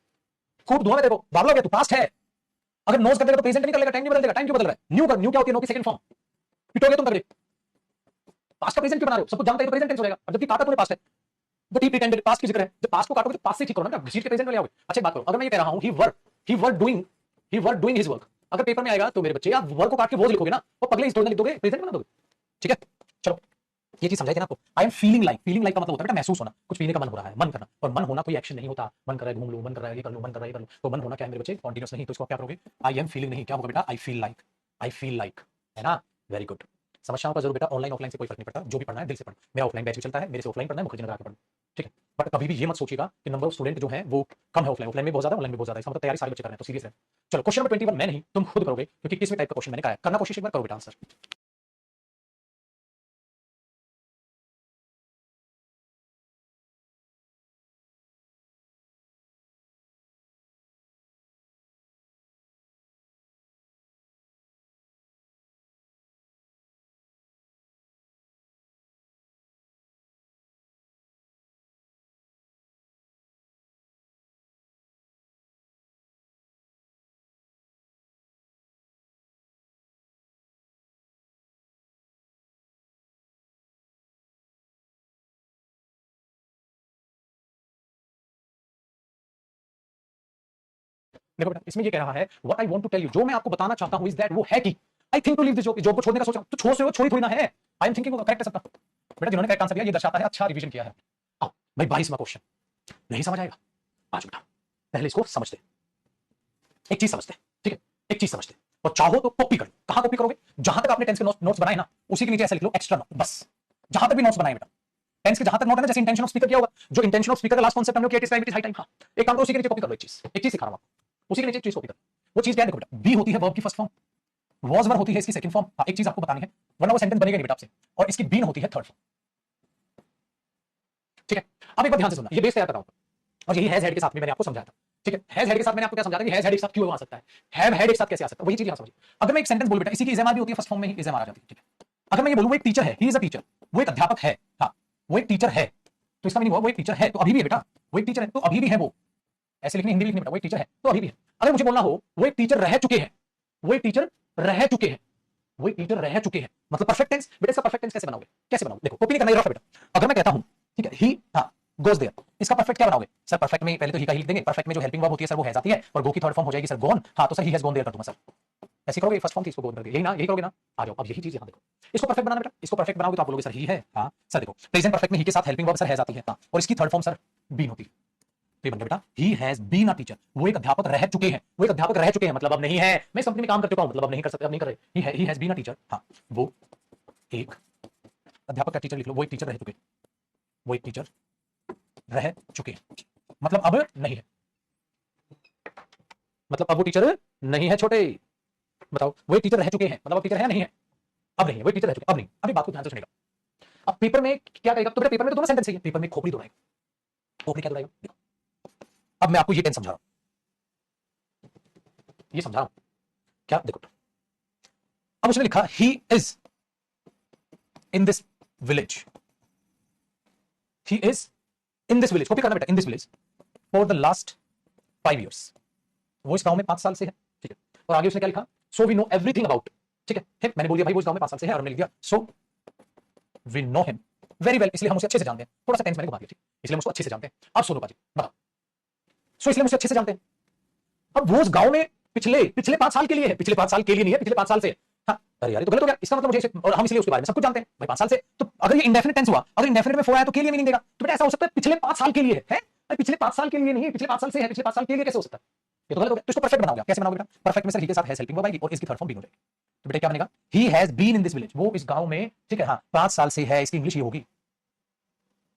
खूब धुआं में देखो, बाबला गया तू, पास्ट है, अगर नोज कर देगा तो प्रेजेंट नहीं कर लेगा, टाइम नहीं बदल देगा, टाइम क्यों बदल रहा है? न्यू कर, न्यू क्या होती है? नो की सेकंड फॉर्म, पिटोगे तुम तगड़े, पास्ट का प्रेजेंट क्यों बना रहे हो? सब कुछ जानते हैं तो प्रेजेंट टेंस हो जाएगा, अब जबकि काटा तूने पास्ट है, बट ही प्रिटेंडेड, पास्ट की जिक्र है, जब पास्ट को काटोगे तो पास्ट से ठीक करो ना, घसीट के प्रेजेंट में ले आओगे। अच्छा एक बात करो, अगर मैं ये कह रहा हूं ही वर डूइंग हिज वर्क, अगर पेपर में आएगा तो मेरे बच्चे आप वर्क को काट के वो लिखोगे ना, वो पगले इस लिख दोगे, प्रेजेंट बना दोगे, ठीक है। चलो ये चीज समझाई थी ना आपको। I am feeling like, feeling like का मतलब होता है बेटा महसूस होना, कुछ पीने का मन हो रहा है, मन करना, और मन होना कोई एक्शन नहीं होता। मन कर रहा है घूम लूं, मन कर रहा है ये कर लूं, मन कर रहा है ये कर लूं, तो मन होना क्या है मेरे बच्चे? कॉन्टिन्यूस नहीं, तो इसको क्या करोगे? आई एम फीलिंग नहीं, क्या होगा बेटा? I feel like, I feel like, है ना? Very good. समस्याओं का जरूर बेटा, ऑनलाइन ऑफलाइन से कोई फर्क नहीं पड़ता, जो भी पढ़ना है दिल से पढ़ना। मेरा ऑफलाइन बैच भी चलता है, मेरे से ऑफलाइन पढ़ना है, मुखर्जी नगर आके पढ़ना। ठीक है। बट कभी भी ये मत सोचिएगा कि नंबर ऑफ स्टूडेंट जो है वो कम है ऑफलाइन में बहुत ज्यादा, ऑनलाइन में बहुत ज्यादा, इसका मतलब तैयारी सारे बच्चे कर रहे हैं, तो सीरियस है। चलो क्वेश्चन नंबर 21 मैं नहीं, तुम खुद करोगे, क्योंकि किसमें टाइप का क्वेश्चन मैंने कहा है, करना कोशिश एक बार करो बेटा आंसर। देखो बेटा इसमें ये कह रहा है what I want to tell you, जो मैं आपको बताना चाहता हूं इज दैट वो है कि I think to leave this job, job को छोड़ने का सोच रहा हूं, तो छोड़ से हो छोड़ी थोड़ी ना है, आई एम थिंकिंग करेक्ट है सबका। बेटा जिन्होंने करेक्ट आंसर दिया ये दर्शाता है अच्छा रिवीजन किया है। आओ भाई 22वां क्वेश्चन, नहीं समझ आएगा आज बेटा, पहले इसको समझते, एक चीज समझते, ठीक है, एक चीज समझते, और चाहो तो कॉपी करो। कहां कॉपी करोगे, जहां तक आपने टेंस के नोट्स बनाए ना उसी के नीचे ऐसे लिख लो एक्स्ट्रा नोट, बस जहां तक भी नोट्स बनाए बेटा टेंस के जहां तक नोट है ना, जैसे इंटेंशन ऑफ स्पीकर क्या होगा, जो इंटेंशन ऑफ स्पीकर का लास्ट कॉन्सेप्ट हमने किया it is time, it is high time, हां एक काम करो उसी के नीचे कॉपी कर लो, एक चीज सिखा रहा हूं आपको, उसी के नीचे एक चीज कॉपी कर, वो चीज क्या है देखो बेटा, बी होती है वर्ब की फर्स्ट फॉर्म, वॉज वर होती है इसकी सेकंड फॉर्म, हां एक चीज आपको बतानी है वरना वो सेंटेंस बनेगा नहीं बेटा आपसे, और इसकी बीन होती है थर्ड फॉर्म, ठीक है। अब एक बार ध्यान से सुनना, ये बेस तैयार कर रहा हूं और यही हैज हेड के साथ में मैंने आपको समझाया था, ठीक है। हैज हेड के साथ मैंने आपको क्या समझाया था कि हैज हेड एक साथ क्यों आ सकता है, हैव हेड एक साथ कैसे आ सकता है, वही चीज यहां समझिए। अगर मैं एक सेंटेंस बोल बेटा इसी की इज़ेमार भी होती है फर्स्ट फॉर्म में ही इज़ेमार आ जाती है, ठीक है। अगर मैं ये बोलूं वो एक टीचर है, ही इज अ टीचर, वो एक अध्यापक है, हां वो एक टीचर है, तो इसका मीनिंग हुआ वो एक टीचर है तो अभी भी है बेटा, वो एक टीचर है तो अभी भी है, वो ऐसे लिखनी हिंदी लिखनी बेटा, वो एक टीचर है तो अभी भी है। अगर मुझे बोलना हो वो एक टीचर रह चुके हैं, वो एक टीचर रह चुके हैं, वो एक टीचर रह चुके हैं, मतलब परफेक्ट टेंस बेटा, इसका परफेक्ट टेंस कैसे बनाओगे, कैसे बनाओगे, देखो कॉपी नहीं करना, ये रफ है बेटा। अगर मैं कहता हूं ठीक है ही हां गोज देयर, इसका परफेक्ट क्या बनाओगे सर, परफेक्ट में पहले तो ही का ही लिख देंगे, परफेक्ट में जो हेल्पिंग वर्ब होती है सर वो हैज आती है, और गो की थर्ड फॉर्म हो जाएगी सर गॉन, हां तो sir he has gone there कर दूंगा सर, ऐसे करोगे फर्स्ट फॉर्म थी इसको गोन करके, यही ना, यही करोगे ना। आ जाओ अब यही चीज यहां देखो, इसको परफेक्ट बनाना बेटा, इसको परफेक्ट बनाओगे तो आप बोलोगे सर ही है, हां सर देखो प्रेजेंट परफेक्ट में ही के साथ हेल्पिंग वर्ब सर हैज आती है, हां और इसकी थर्ड फॉर्म सर बीन होती है, तो ये बन गया बेटा he has been a teacher, वो एक अध्यापक रह चुके हैं, वो एक अध्यापक रह चुके हैं मतलब अब नहीं है, मैं इस कंपनी में काम कर चुका हूं मतलब अब नहीं कर सकते, अब नहीं कर रहे, he has been a teacher, हां वो एक अध्यापक का टीचर लिख लो, वो एक टीचर रह चुके, वो एक टीचर रह चुके मतलब अब नहीं है, मतलब अब वो टीचर नहीं है छोटे, बताओ वो एक टीचर रह चुके हैं मतलब अब टीचर है नहीं है, अब नहीं है वो एक टीचर रह चुके, अब नहीं। अभी बात को ध्यान से सुनेगा, अब पेपर में क्या कहेगा, तो पेपर में तो दोनों सेंटेंस है, पेपर में खोपड़ी दोहराएगा, खोपड़ी क्या दोहराएगा, अब मैं आपको ये टेंस समझा रहा हूं, ये समझा रहा हूं क्या, देखो अब उसने लिखा he is in this village, he is in this village, copy करना बेटा, इन this village for the last 5 years, वो इस गांव में 5 साल से है, ठीक है। और आगे उसने क्या लिखा, so we know everything about, ठीक है, मैंने बोल दिया भाई वो इस गांव में 5 साल से है, और हमने लिख दिया so we know him very well, इसलिए हम उसे अच्छे से जानते हैं, थोड़ा सा टेंस मैंने घुमा दिया, ठीक, इसलिए हम उसको अच्छे से जानते हैं। अब सुनो बाजी बताओ, सो इसलिए हम उसे अच्छे से जानते हैं, अब वो उस गांव में पिछले पिछले 5 साल के लिए है, पिछले 5 साल के लिए नहीं है, पिछले 5 साल से है, हाँ अरे यार तो गलत हो गया, इसका मतलब मुझे और हम इसलिए उसके बारे में सब कुछ जानते हैं भाई 5 साल से, तो अगर ये इंडेफिनिट टेंस हुआ, अगर इंडेफिनिट में 4 आया तो के लिए मीनिंग देगा, तो बेटा ऐसा हो सकता है पिछले 5 साल के लिए है, पिछले 5 साल के लिए नहीं, पिछले 5 साल से है, पिछले 5 साल के लिए कैसे हो सकता है, ये तो गलत हो गया। तो इसको परफेक्ट बनाओगे, कैसे बनाओगे बेटा, परफेक्ट में सर ही के साथ हैज हेल्पिंग वर्ब आएगी और इसकी थर्ड फॉर्म बीन हो जाएगी, तो बेटा क्या बनेगा, he has been in this village, वो इस गांव में, ठीक है, हाँ 5 साल से है, इसकी इंग्लिश ये होगी,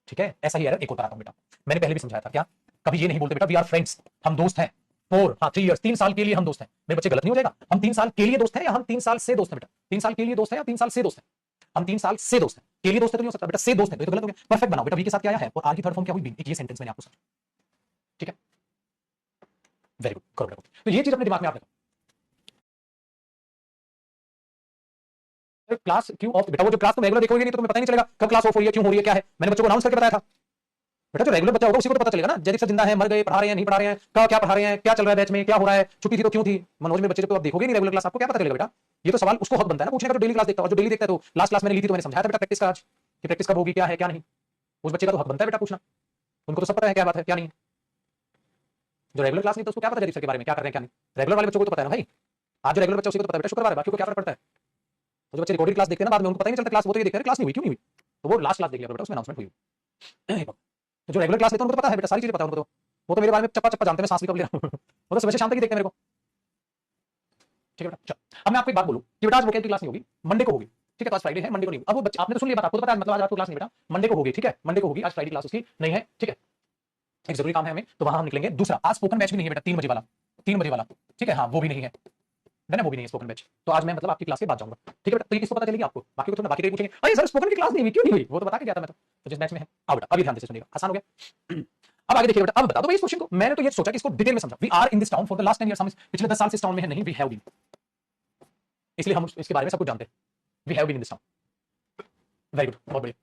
ठीक है। ऐसा ही एरर एक होता आता हूं बेटा, मैंने पहले भी समझाया था, क्या कभी ये नहीं बोलते बेटा वी आर फ्रेंड्स, हम दोस्त हैं, 3 years 3 साल के लिए हम दोस्त हैं, मेरे बच्चे गलत नहीं हो जाएगा, हम 3 साल के लिए दोस्त हैं या हम 3 साल से दोस्त हैं बेटा, 3 साल के लिए दोस्त हैं या 3 साल से दोस्त हैं, हम 3 साल से दोस्त हैं, के लिए दोस्त है तो नहीं हो सकता बेटा, से दोस्त है तो ये तो गलत हो गया। परफेक्ट बनाओ बेटा, वी के साथ क्या आया है और आर की थर्ड फॉर्म क्या हुई बीन, एक ये सेंटेंस मैंने आपको समझा, ठीक है, वेरी गुड, करो बेटा, तो ये चीज अपने दिमाग में आप रखो। क्लास क्यों ऑफ बेटा, वो जो क्लास तुम रेगुलर देखोगे नहीं तो तुम्हें पता ही नहीं चलेगा कब क्लास ऑफ हो रही है, क्यों हो रही है, क्या है, मैंने बच्चों को अनाउंस करके बताया था बेटा, जो रेगुलर बच्चा होगा उसी को तो पता चलेगा ना, जैसे सर जिंदा है, मर गए, पढ़ा रहे हैं नहीं पढ़ा रहे हैं, क्या पढ़ा रहे हैं, क्या चल रहा है बैच में, क्या हो रहा है, छुट्टी थी तो क्यों थी, मनोज में बच्चे जब तो आप देखोगे नहीं रेगुलर क्लास, आपको क्या पता चलेगा बेटा, ये तो सवाल उसको हक बनता है ना पूछने का, जो डेली क्लास देखता है, और जो डेली देखता है, तो लास्ट क्लास मैंने ली थी तो मैंने समझाया था बेटा प्रैक्टिस का आज, कि प्रैक्टिस कब होगी, क्या है क्या नहीं, उस बच्चे का तो हक बनता है बेटा पूछना, उनको तो सब पता है क्या बात है क्या नहीं, जो रेगुलर क्लास नहीं तो उसको क्या पता जरीफ सर के बारे में क्या कर रहे हैं क्या नहीं, रेगुलर वाले बच्चों को तो पता है ना भाई, आज जो रेगुलर बच्चे उसी को तो पता है बेटा, शुक्रवार है बाकी को क्या फर्क पड़ता है, तो जो बच्चे रिकॉर्डेड क्लास देखते हैं ना बाद में उनको पता ही नहीं चलता क्लास, वो तो ये देखते हैं क्लास नहीं हुई क्यों नहीं हुई, तो वो लास्ट क्लास देख लिया बेटा, उसमें अनाउंसमेंट हुई, तो जो रेगुलर क्लास लेते हैं उनको तो पता है बेटा, सारी चीजें पता है उनको, तो वो तो मेरे बारे में चप्पा चप्पा जानते हैं, मैं सांस भी कब ले रहा हूं वो तो सुबह से शाम तक ही देखते हैं मेरे को, ठीक है बेटा। चल अब मैं आपको एक बात बोलूं कि बेटा आज वोकेबलरी क्लास नहीं होगी, मंडे को होगी, ठीक है, तो आज फ्राइडे है, मंडे को नहीं। अब वो बच्चे, आपने तो सुन लिया बात, आपको तो पता है, मतलब आज आपको क्लास नहीं बेटा, मंडे को होगी, ठीक है, मंडे को होगी, आज फ्राइडे क्लास उसकी नहीं है, ठीक है, एक जरूरी काम है हमें, तो वहां हम निकलेंगे। दूसरा, आज स्पोकन बैच भी नहीं है बेटा, 3 बजे वाला, 3 बजे वाला, ठीक है, हाँ वो भी नहीं है ना, वो भी नहीं है स्पोकन बैच। तो आज मैं मतलब आपकी क्लास के बाद जाऊंगा, ठीक है बेटा। तो ये किसको पता चलेगी? आपको। बाकी को थोड़ा, बाकी पूछेंगे अरे सर स्पोकन की क्लास नहीं हुई, क्यों नहीं हुई? वो तो बता के गया था मैं तो जिस बैच में है। आओ बेटा, अभी ध्यान से सुनिएगा, आसान हो गया। अब आगे देखिए बेटा, अब बता दो भाई इस क्वेश्चन को। मैंने तो ये सोचा कि इसको डिटेल में समझा। We are in this town for the last 10 years, हम पिछले 10 साल से इस टाउन में है नहीं, वी हैव बीन, इसलिए हम इसके बारे में सब कुछ जानते हैं। We have been in this town, very good, बहुत बढ़िया।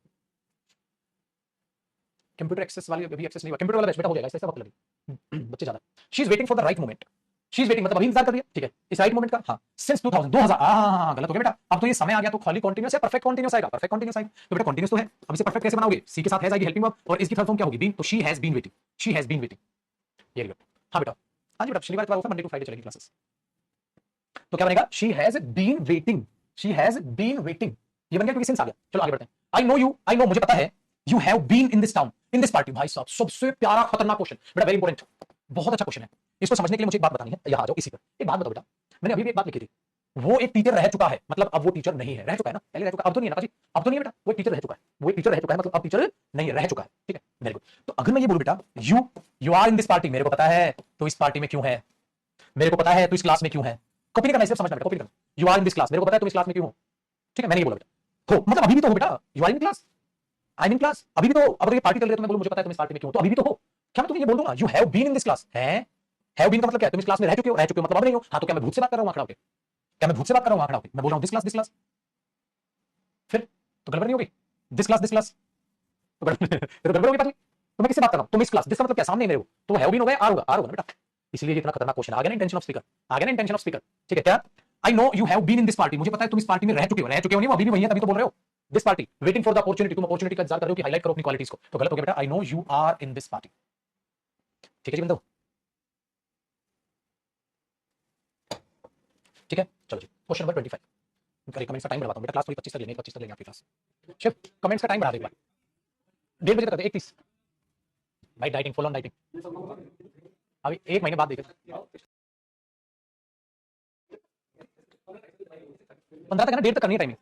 कंप्यूटर एक्सेस वाली अभी एक्सेस नहीं हुआ, कंप्यूटर वाला बैच बेटा हो जाएगा, इससे वक्त लगेगा, बच्चे ज्यादा। She is waiting for the right moment, she is waiting मतलब अभी इंतजार कर रही है, ठीक है, इस राइट मोमेंट का। हाँ, सिंस 2000 हां गलत हो गया बेटा, अब तो ये समय आ गया, तो खाली कंटीन्यूअस या परफेक्ट कंटीन्यूअस आएगा, परफेक्ट कंटीन्यूअस आएगा, तो बेटा कंटीन्यूअस तो है, अब इसे परफेक्ट कैसे बनाओगे? सी के साथ है जाएगी हेल्पिंग वर्ब, और इसकी थर्ड फॉर्म क्या होगी? बीन, तो she has been waiting, she has been waiting, ये गुड। हाँ बेटा, हाँ जी बेटा, शनिवार इतवार होगा, मंडे टू फ्राइडे चलेगी क्लासेस, तो क्या बनेगा? She has been waiting, she has been waiting, ये बन गया क्योंकि सिंस आ गया। चलो आगे बढ़ते हैं। I know you, I know मुझे पता है, you have been in this town, in this party. भाई साहब सबसे प्यारा खतरनाक क्वेश्चन बेटा, वेरी इंपॉर्टेंट, बहुत अच्छा क्वेश्चन है। इसको समझने के लिए मुझे एक बात बतानी है, यहां आ जाओ इसी पर। एक बात बताओ बेटा, मैंने अभी भी एक बात लिखी थी, वो एक टीचर रह चुका है, मतलब अब वो टीचर नहीं है, रह चुका है ना, पहले रह चुका, अब तो नहीं है ना जी, अब तो नहीं है बेटा, वो एक टीचर रह चुका है, वो एक टीचर रह चुका है, मतलब अब टीचर नहीं है, रह चुका है, ठीक है, वेरी गुड। तो अगर मैं ये बोलूं बेटा, you are in this party, मेरे को पता है तो इस पार्टी में क्यों है, मेरे को पता है तो इस क्लास में क्यों है, कॉपी नहीं करना, सिर्फ समझना बेटा, कॉपी करना। You are in this class, मेरे को पता है तुम इस क्लास में क्यों हो, ठीक है, मैंने ये बोला बेटा, हो मतलब अभी भी तो हो बेटा, you are in class, I am in class, अभी भी तो, अब ये पार्टी चल रही है तो मैं बोलूं मुझे पता है तुम इस पार्टी में क्यों हो, तो अभी भी तो हो। क्या मैं तुम्हें ये बोल दूंगा, you have been in this class है, हैव बीन का मतलब क्या है? तुम इस क्लास में रह चुके हो, रह चुके हो मतलब अब नहीं हो। हाँ, तो क्या मैं भूत से बात कर रहा हूं आंकड़ा होके? क्या मैं भूत से बात कर रहा हूं आंकड़ा होके? मैं बोल रहा हूं दिस क्लास, फिर तो गड़बड़ नहीं होगी? दिस क्लास, तो गड़बड़ होगी पाजी। तो मैं किससे बात कर रहा हूं? तुम इस क्लास, दिस का मतलब क्या? सामने मेरे हो, तो हैव बीन हो गया, आर होगा ना बेटा, इसलिए ये इतना खतरनाक क्वेश्चन आ गया ना, इंटेंशन ऑफ स्पीकर, आ गया ना, इंटेंशन ऑफ स्पीकर, ठीक है क्या? I know you have been in this party, मुझे पता है तुम इस पार्टी में रह चुके हो, नहीं अभी भी वही है, तभी तो बोल रहे हो this party, waiting for the opportunity, तुम अपॉर्चुनिटी का इंतजार कर रहे हो कि हाईलाइट करो अपनी क्वालिटीज को, तो गलत हो गया बेटा। I know you are in this party, ठीक है जी बंदो, ठीक है। चलो जी, क्वेश्चन नंबर 25, कमेंट्स का टाइम बढ़ाता हूं बेटा, क्लास पूरी 25 तक लेंगे, 25 तक लेंगे आपकी क्लास। शिव कमेंट्स का टाइम बढ़ा दे एक बार, 1:30 बजे तक करते, 1:30 भाई, डाइटिंग, फुल ऑन डाइटिंग, अभी 1 महीने बाद देखें, 15 तक है ना, 1:30 तक करनी है टाइमिंग,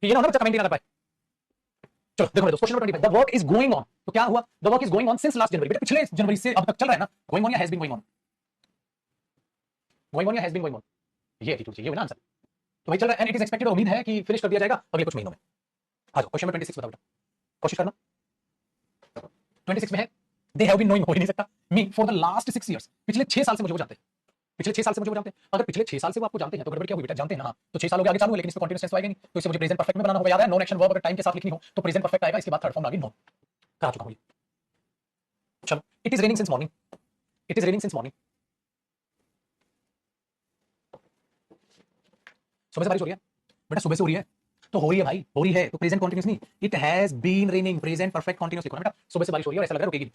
ये ना हो ना बच्चा कमेंट ना कर पाए। चलो देखो मेरे दोस्त, question number 25, the work is going on, तो क्या हुआ? The work is going on since last January, बेटा पिछले जनवरी से अब तक चल रहा है ना, गोइंग ऑन या has been going on, going on या हैज बीन गोइंग ऑन, ये एटीट्यूड चाहिए ना आंसर, तो भाई चल रहा है, एंड इट इज एक्सपेक्टेड, उम्मीद है कि फिनिश कर दिया जाएगा अगले कुछ महीनों में। आ जाओ क्वेश्चन नंबर 26 बताओ बेटा, कोशिश करना। 26 में है, दे हैव बीन नोइंग, हो ही नहीं सकता, me for the last 6 years, पिछले 6 साल से मुझे वो जानते हैं, पिछले 6 साल से मुझे वो जानते हैं। अगर पिछले 6 साल से वो आपको जानते हैं तो गड़बड़ क्या हुई बेटा? जानते हैं ना, हाँ, तो 6 साल हो गए आगे चालू है, लेकिन इसमें कंटीन्यूअस टेंस तो आएगा नहीं, तो इसे मुझे प्रेजेंट परफेक्ट में बनाना होगा, याद है, नॉन एक्शन वर्ब अगर टाइम के साथ लिखनी हो तो प्रेजेंट परफेक्ट आएगा, इसके बाद थर्ड फॉर्म आगे नॉन, करा चुका हूं ये। चलो, it is raining since morning, it is raining since morning, सुबह से बारिश हो रही है बेटा, सुबह से हो रही है, तो हो रही है भाई, हो रही है, तो प्रेजेंट कंटीन्यूअस नहीं, it has been raining, present perfect continuous लिखो ना बेटा, सुबह से बारिश हो रही है और ऐसा लग रहा है रुकेगी।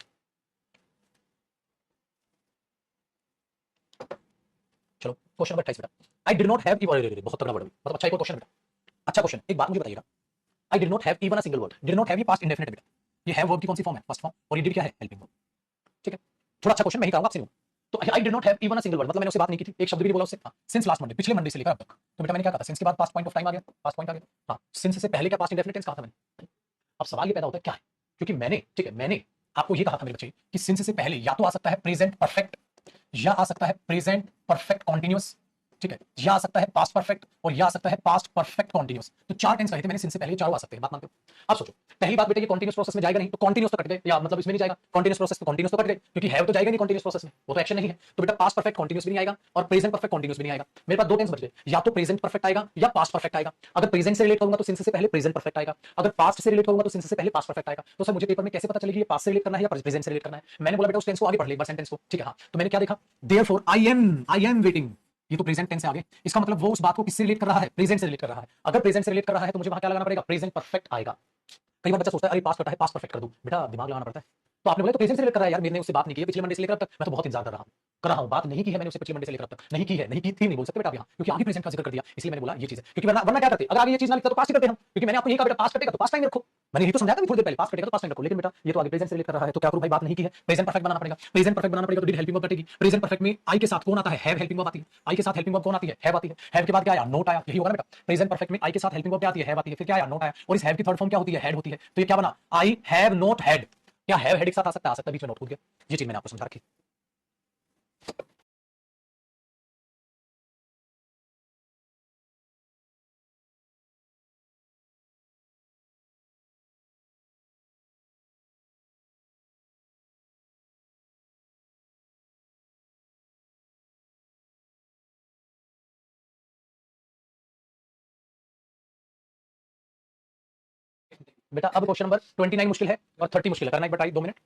चलो क्वेश्चन नंबर 28 बेटा, I did not have even, बहुत तगड़ा वर्ड, मतलब अच्छा एक और क्वेश्चन बेटा, अच्छा क्वेश्चन। एक बात मुझे बताइएगा, I did not have even a single word, did not have ये पास्ट इंडेफिनिट है बेटा, ये हैव वर्ब की कौन सी फॉर्म है? फर्स्ट फॉर्म, और ये डिड क्या है? हेल्पिंग वर्ब, ठीक है, थोड़ा अच्छा क्वेश्चन मैं ही कराऊंगा आपसे। तो I did not have even a single word, मतलब मैंने उससे बात नहीं की थी, एक शब्द भी नहीं बोला उससे, हाँ, सिंस लास्ट मंडे, पिछले मंडे से लेकर अब तक, तो बेटा मैंने क्या कहा था? सिंस के बाद पास्ट पॉइंट ऑफ टाइम आ गया, पास्ट पॉइंट आ गया, हाँ, सिंस से पहले क्या पास्ट इंडेफिनिट टेंस कहा था मैंने। अब सवाल ये पैदा होता है क्या है, क्योंकि मैंने, ठीक है, मैंने आपको ये कहा था मेरे बच्चे कि सिंस से पहले या तो आ सकता है प्रेजेंट परफेक्ट, या आ सकता है प्रेजेंट परफेक्ट कॉन्टिन्यूअस, ठीक है, या आ सकता है पास्ट परफेक्ट, और या आ सकता है पास्ट परफेक्ट कॉन्टिन्यूअस, तो 4 टेंस कहे थे मैंने, सिंस से पहले चारों आ सकते हैं, बात मानते हो? अब सोचो, पहली बात बेटा, ये कॉन्टिन्यूअस प्रोसेस में जाएगा नहीं, तो कॉन्टिन्यूअस तो कट गए, या मतलब इसमें नहीं जाएगा कॉन्टिन्यूअस प्रोसेस, तो कॉन्टिन्यूअस तो कट गए, क्योंकि हैव तो जाएगा नहीं कॉन्टिन्यूअस प्रोसेस में, वो तो एक्शन नहीं है, तो बेटा पास्ट परफेक्ट कॉन्टिन्यूअस भी नहीं आएगा और प्रेजेंट परफेक्ट कॉन्टिन्यूअस भी नहीं आएगा। मेरे पास 2 टेंस बच गए, या तो प्रेजेंट परफेक्ट आएगा या पास्ट परफेक्ट आएगा। अगर प्रेजेंट से रिलेट करूंगा तो सिंस से पहले प्रेजेंट परफेक्ट आएगा, अगर पास्ट से रिलेट करूंगा तो सिंस से पहले पास्ट परफेक्ट आएगा। तो सर मुझे पेपर में कैसे पता चलेगी ये पास्ट से रिलेट करना है या प्रेजेंट से रिलेट करना है? मैंने बोला बेटा उस टेंस को आगे पढ़ ले एक बार, सेंटेंस को, ठीक है, हाँ, तो मैंने क्या देखा, देयरफॉर आई एम वेटिंग, ये तो प्रेजेंट टेंस से आगे, इसका मतलब वो उस बात को किससे रिलेट कर रहा है? प्रेजेंट से रिलेट कर रहा है। अगर प्रेजेंट से रिलेट कर रहा है तो मुझे वहां क्या लगाना पड़ेगा? प्रेजेंट परफेक्ट आएगा। कई बार बच्चा सोचता है अरे पास्ट करता है, पास्ट परफेक्ट कर दूं, बेटा दिमाग लगाना पड़ता है। तो आपने बोला तो प्रेजेंट से रिलेट कर रहा है यार, मैंने उससे बात नहीं की है पिछले मंडे से लेकर अब तक, मैं तो बहुत इंतजार कर रहा हूं। कर रहा हूं, बात नहीं की है मैंने उससे पिछले मंडे से लेकर अब तक, नहीं की है, नहीं की थी, नहीं बोल सकते बेटा आप यहाँ, क्योंकि आगे प्रेजेंट का जिक्र कर दिया, इसलिए मैंने बोला ये चीज है, क्योंकि वरना वरना क्या करते, अगर आगे ये चीज ना लिखता तो पास्ट ही करते हम, क्योंकि मैंने आपको यही कहा बेटा पास्ट कटेगा तो पास्ट टाइम रखो, मैंने यही तो समझाया था थोड़ी देर पहले, पास्ट कटेगा तो पास्ट टाइम रखो, लेकिन बेटा ये तो आगे प्रेजेंट से रिलेट कर रहा है, तो क्या करूं भाई, बात नहीं की है, प्रेजेंट परफेक्ट बनाना पड़ेगा, प्रेजेंट परफेक्ट बनाना पड़ेगा तो डिड हेल्पिंग वर्ब कटेगी, प्रेजेंट परफेक्ट में आई के साथ कौन आता है, हैव हेल्पिंग वर्ब आती है, आई के साथ हेल्पिंग वर्ब कौन आती है, हैव आती है, हैव के बाद क्या आया, नोट आया, यही होगा ना बेटा, प्रेजेंट परफेक्ट में आई के साथ हेल्पिंग वर्ब क्या आती है, हैव आती है, फिर क्या आया, नोट आया, और इस हैव की थर्ड फॉर्म क्या होती है, हैड होती है, तो ये क्या बना, आई हैव नोट हैड, क्या हैव हेड एक साथ आ सकता है, बीच में नोट हो गया, ये चीज मैंने आपको समझा रखी। बेटा अब क्वेश्चन नंबर 29 मुश्किल है और 30 मुश्किल है, करना एक बार ट्राई, 2 मिनट।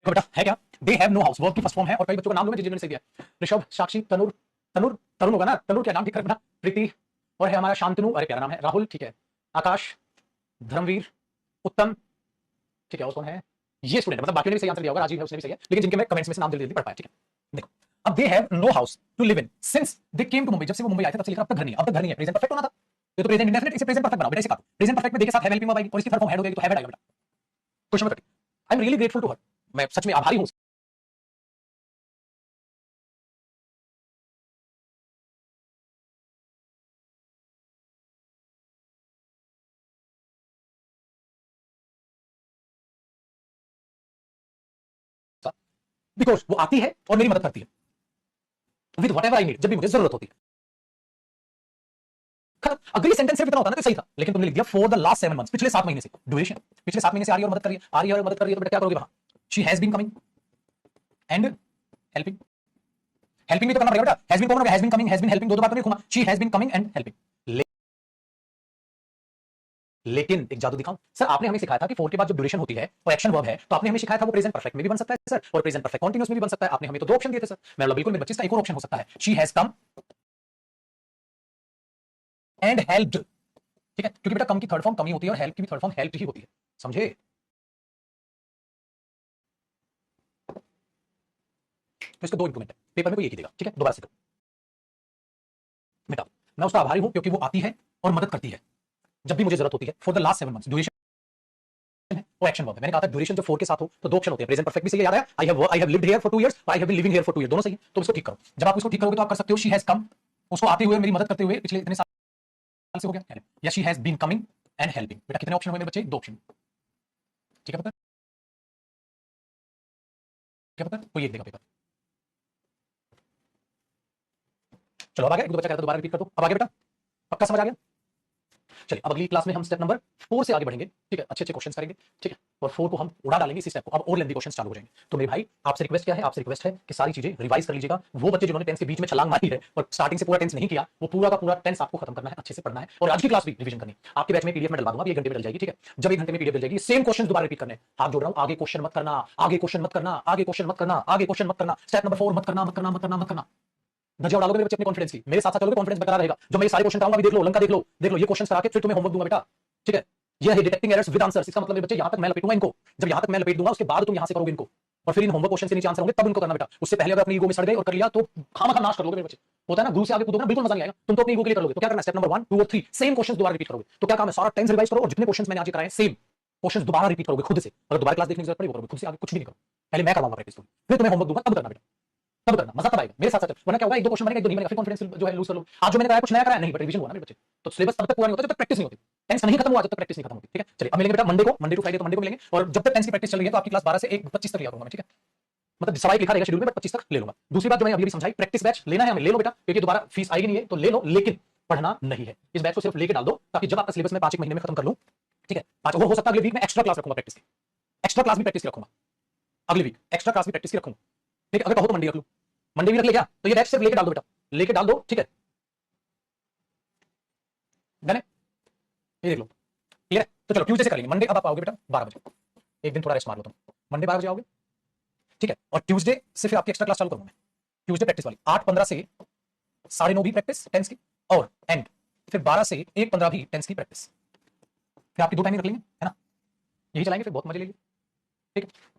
देखो बेटा है क्या, they have no house, verb की फर्स्ट फॉर्म है, और कई बच्चों का नाम लो, मैं जिन्होंने सही दिया, ऋषभ, साक्षी, तनुर, तनुर तरुण होगा ना, तनुर क्या नाम ठीक कर बेटा, प्रीति, और है हमारा शांतनु, अरे प्यारा नाम है, राहुल ठीक है, आकाश, धर्मवीर, उत्तम ठीक है, और कौन है, ये स्टूडेंट, मतलब बाकी ने भी सही आंसर दिया होगा, राजीव है उसने भी सही है, लेकिन जिनके मैं कमेंट्स में से नाम जल्दी जल्दी पढ़ पाया, ठीक है। देखो अब they have no house to live in since they came to Mumbai, जब से वो मुंबई आए थे तब से लेकर अब तक घर नहीं है, अब तक घर नहीं है, प्रेजेंट परफेक्ट होना था, ये तो प्रेजेंट इंडेफिनिट, इसे प्रेजेंट परफेक्ट बनाओ बेटा, इसे काटो, प्रेजेंट परफेक्ट में दे के साथ हैव हेल्पिंग वर्ब आएगी और इसकी थर्ड फॉर्म हैड हो जाएगी, तो हैव आएगा बेटा। Question number 30, I am really grateful to her, मैं सच में आभारी हूं, बिकॉज वो आती है और मेरी मदद करती है with what ever I need, जब भी मुझे जरूरत होती है। अगली सेंटेंस सिर्फ इतना होता ना तो सही था, लेकिन तुमने लिख दिया फॉर द लास्ट 7 मंथ्स, पिछले 7 महीने से, ड्यूरेशन पिछले 7 महीने से आ रही है और मदद कर रही है, आ रही है और मदद कर रही है, तो बेटा क्या करोगे वहां, she has been coming and helping, helping भी तो करना पड़ेगा बेटा, हैज बीन कौन हो गया, has been coming, has been helping, दो बार तो नहीं घुमा, she has been coming and helping. लेकिन एक जादू दिखाऊं सर, आपने हमें सिखाया था कि फोर के बाद जो ड्यूरेशन होती है वो एक्शन वर्ब है, तो आपने हमें सिखाया था वो प्रेजेंट परफेक्ट में भी बन सकता है सर, और प्रेजेंट परफेक्ट कंटीन्यूअस में भी बन सकता है, आपने हमें तो 2 ऑप्शन दिए थे सर, मैं बोला बिल्कुल मेरे बच्चे, इसका एक और ऑप्शन हो सकता है, she has come and helped, ठीक है, क्योंकि बेटा कम की थर्ड फॉर्म कमी होती है और हेल्प की भी थर्ड फॉर्म हेल्प ही होती है, समझे। तो इसके 2 इंप्रूवमेंट है, पेपर में कोई एक ही देगा, ठीक है, दोबारा से करो बेटा, मैं उसका आभारी हूं क्योंकि वो आती है और मदद करती है जब भी मुझे जरूरत होती है, for the last 7 months, duration है वो एक्शन वर्ब है, मैंने कहा था ड्यूरेशन जब 4 के साथ हो तो 2 ऑप्शन होते हैं, प्रेजेंट परफेक्ट भी सही याद है, I have lived here for 2 years, I have been living here for 2 years, दोनों सही है, तो इसको ठीक करो, जब आप इसको ठीक करोगे तो आप कर सकते हो शी हैज कम, उसको आते हुए मेरी मदद करते हुए पिछले इतने साल से हो गया, या she has been coming and helping, बेटा कितने ऑप्शन हुए मेरे बच्चे, 2 ऑप्शन, ठीक है पता, क्या पता कोई एक देगा पेपर, चलो अब आ गया, एक दो बच्चा कहता दोबारा रिपीट कर दो, अब आ गया बेटा, पक्का समझ आ गया। चलिए अब अगली क्लास में हम स्टेप नंबर 4 से आगे बढ़ेंगे, ठीक है, अच्छे अच्छे क्वेश्चंस करेंगे, ठीक है, और 4 को हम उड़ा डालेंगे इसी स्टेप को, अब और लेंथी क्वेश्चंस चालू हो जाएंगे, तो मेरे भाई आपसे रिक्वेस्ट क्या है, आपसे रिक्वेस्ट है कि सारी चीजें रिवाइज कर लीजिएगा, वो बच्चे जिन्होंने टेंस के बीच में छलांग मारी है और स्टार्टिंग से पूरा टेंस नहीं किया, वो पूरा का पूरा टेंस आपको खत्म करना है, अच्छे से पढ़ना है, और आज की क्लास भी रिवीजन करनी है, आपके बैच में पीडीएफ में डलवा दूंगा, 1 घंटे में डल जाएगी, ठीक है, जब 1 घंटे में पीडीएफ डल जाएगी, सेम क्वेश्चन दोबारा रिपीट करने, हाथ जोड़ रहा हूं, आगे क्वेश्चन मत करना, आगे क्वेश्चन मत करना, आगे क्वेश्चन मत करना, आगे क्वेश्चन मत करना, स्टेप नंबर 4 मत करना, मत करना, मत करना, मत करना, धज्जियां उड़ा लोगे मेरे बच्चे अपने कॉन्फिडेंस की, मेरे साथ साथ चलोगे कॉन्फिडेंस बरकरार रहेगा, जो मैं सारे क्वेश्चन कराऊंगा भी देख लो, लंका देख लो, ये क्वेश्चन करा के फिर तुम्हें होमवर्क दूंगा बेटा, ठीक है, ये है डिटेक्टिंग एरर्स विद आंसर्स। इसका मतलब मेरे बच्चे यहां तक मैं लपेटूंगा इनको, जब यहां तक मैं लपेट दूंगा उसके बाद तुम यहां से करोगे इनको, और फिर इन होमवर्क क्वेश्चन से नीचे आंसर होंगे तब इनको करना बेटा। उससे पहले अगर अपनी ईगो में सड़ गए और कर लिया तो खामखा नाश कर लोगे मेरे बच्चे। होता है ना, गुरु से आगे कूदोगे ना, बिल्कुल मजा नहीं आएगा। तुम तो अपनी ईगो के लिए कर लोगे। तो क्या करना है, स्टेप नंबर 1 2 और 3 सेम क्वेश्चंस दोबारा रिपीट करोगे। तो क्या काम है, सारा टेंस रिवाइज करो और जितने क्वेश्चंस मैंने आज कराए सेम क्वेश्चंस दोबारा रिपीट करोगे खुद से। अगर दोबारा क्लास देखने की जरूरत पड़ी वो करोगे, खुद से आगे कुछ भी नहीं करो। पहले मैं करवाऊंगा प्रैक्टिस, फिर तुम्हें होमवर्क दूंगा तब करना बेटा, तब करना, मजा तब आएगा मेरे साथ साथ। वरना क्या होगा, एक दो क्वेश्चन बनेगा, एक दो नहीं बनेगा, फिर कॉन्फिडेंस जो है लूज कर लो। आज जो मैंने कराया कुछ नया कराया नहीं, बट रिवीजन हुआ ना मेरे बच्चे। तो सिलेबस तब तक पूरा नहीं होता जब तक प्रैक्टिस नहीं होती। टेंस नहीं खत्म हुआ जब तक प्रैक्टिस नहीं खत्म होती। ठीक है, चलिए अब मिलेंगे बेटा मंडे को, मंडे टू फ्राइडे तो मंडे को मिलेंगे। और जब तक टेंस की प्रैक्टिस चल रही है तो आपकी क्लास 12 से 1 25 तक लिया करूंगा मैं। ठीक है, मतलब सवाई लिखा रहेगा शेड्यूल में, बट 25 तक ले लूंगा। दूसरी बात जो मैंने अभी भी समझाई, प्रैक्टिस बैच लेना है हमें ले लो बेटा, क्योंकि दोबारा फीस आएगी नहीं है तो ले लो, लेकिन पढ़ना नहीं है। इस बैच को सिर्फ लेके डाल दो ताकि जब आपका सिलेबस में 5 एक महीने में खत्म कर लूं। ठीक है, 5 वो हो सकता है अगले वीक में एक्स्ट्रा क्लास रखूंगा प्रैक्टिस की, एक्स्ट्रा क्लास भी प्रैक्टिस की रखूंगा अगले वीक, एक्स्ट्रा क्लास भी प्रैक्टिस की रखूंगा। ठीक है, अगर कहो तो मंडे रख लूं, मंडे भी रख ले क्या, तो ये बैच सिर्फ लेके डाल दो बेटा, लेके डाल दो। ठीक है, डन है, ये देख लो, क्लियर है। तो चलो ट्यूसडे से करेंगे। मंडे अब आप आओगे बेटा 12 बजे, एक दिन थोड़ा रेस्ट मार लो तुम, मंडे 12 बजे आओगे। ठीक है, और ट्यूसडे से फिर आपकी एक्स्ट्रा क्लास चालू करूंगा मैं, ट्यूसडे प्रैक्टिस वाली 8:15 से 9:30 भी प्रैक्टिस टेंस की, और एंड फिर 12 से 1:15 भी टेंस की प्रैक्टिस। फिर आपकी 2 टाइमिंग रख लेंगे, है ना, यही चलाएंगे फिर, बहुत मजे लेंगे। ठीक है।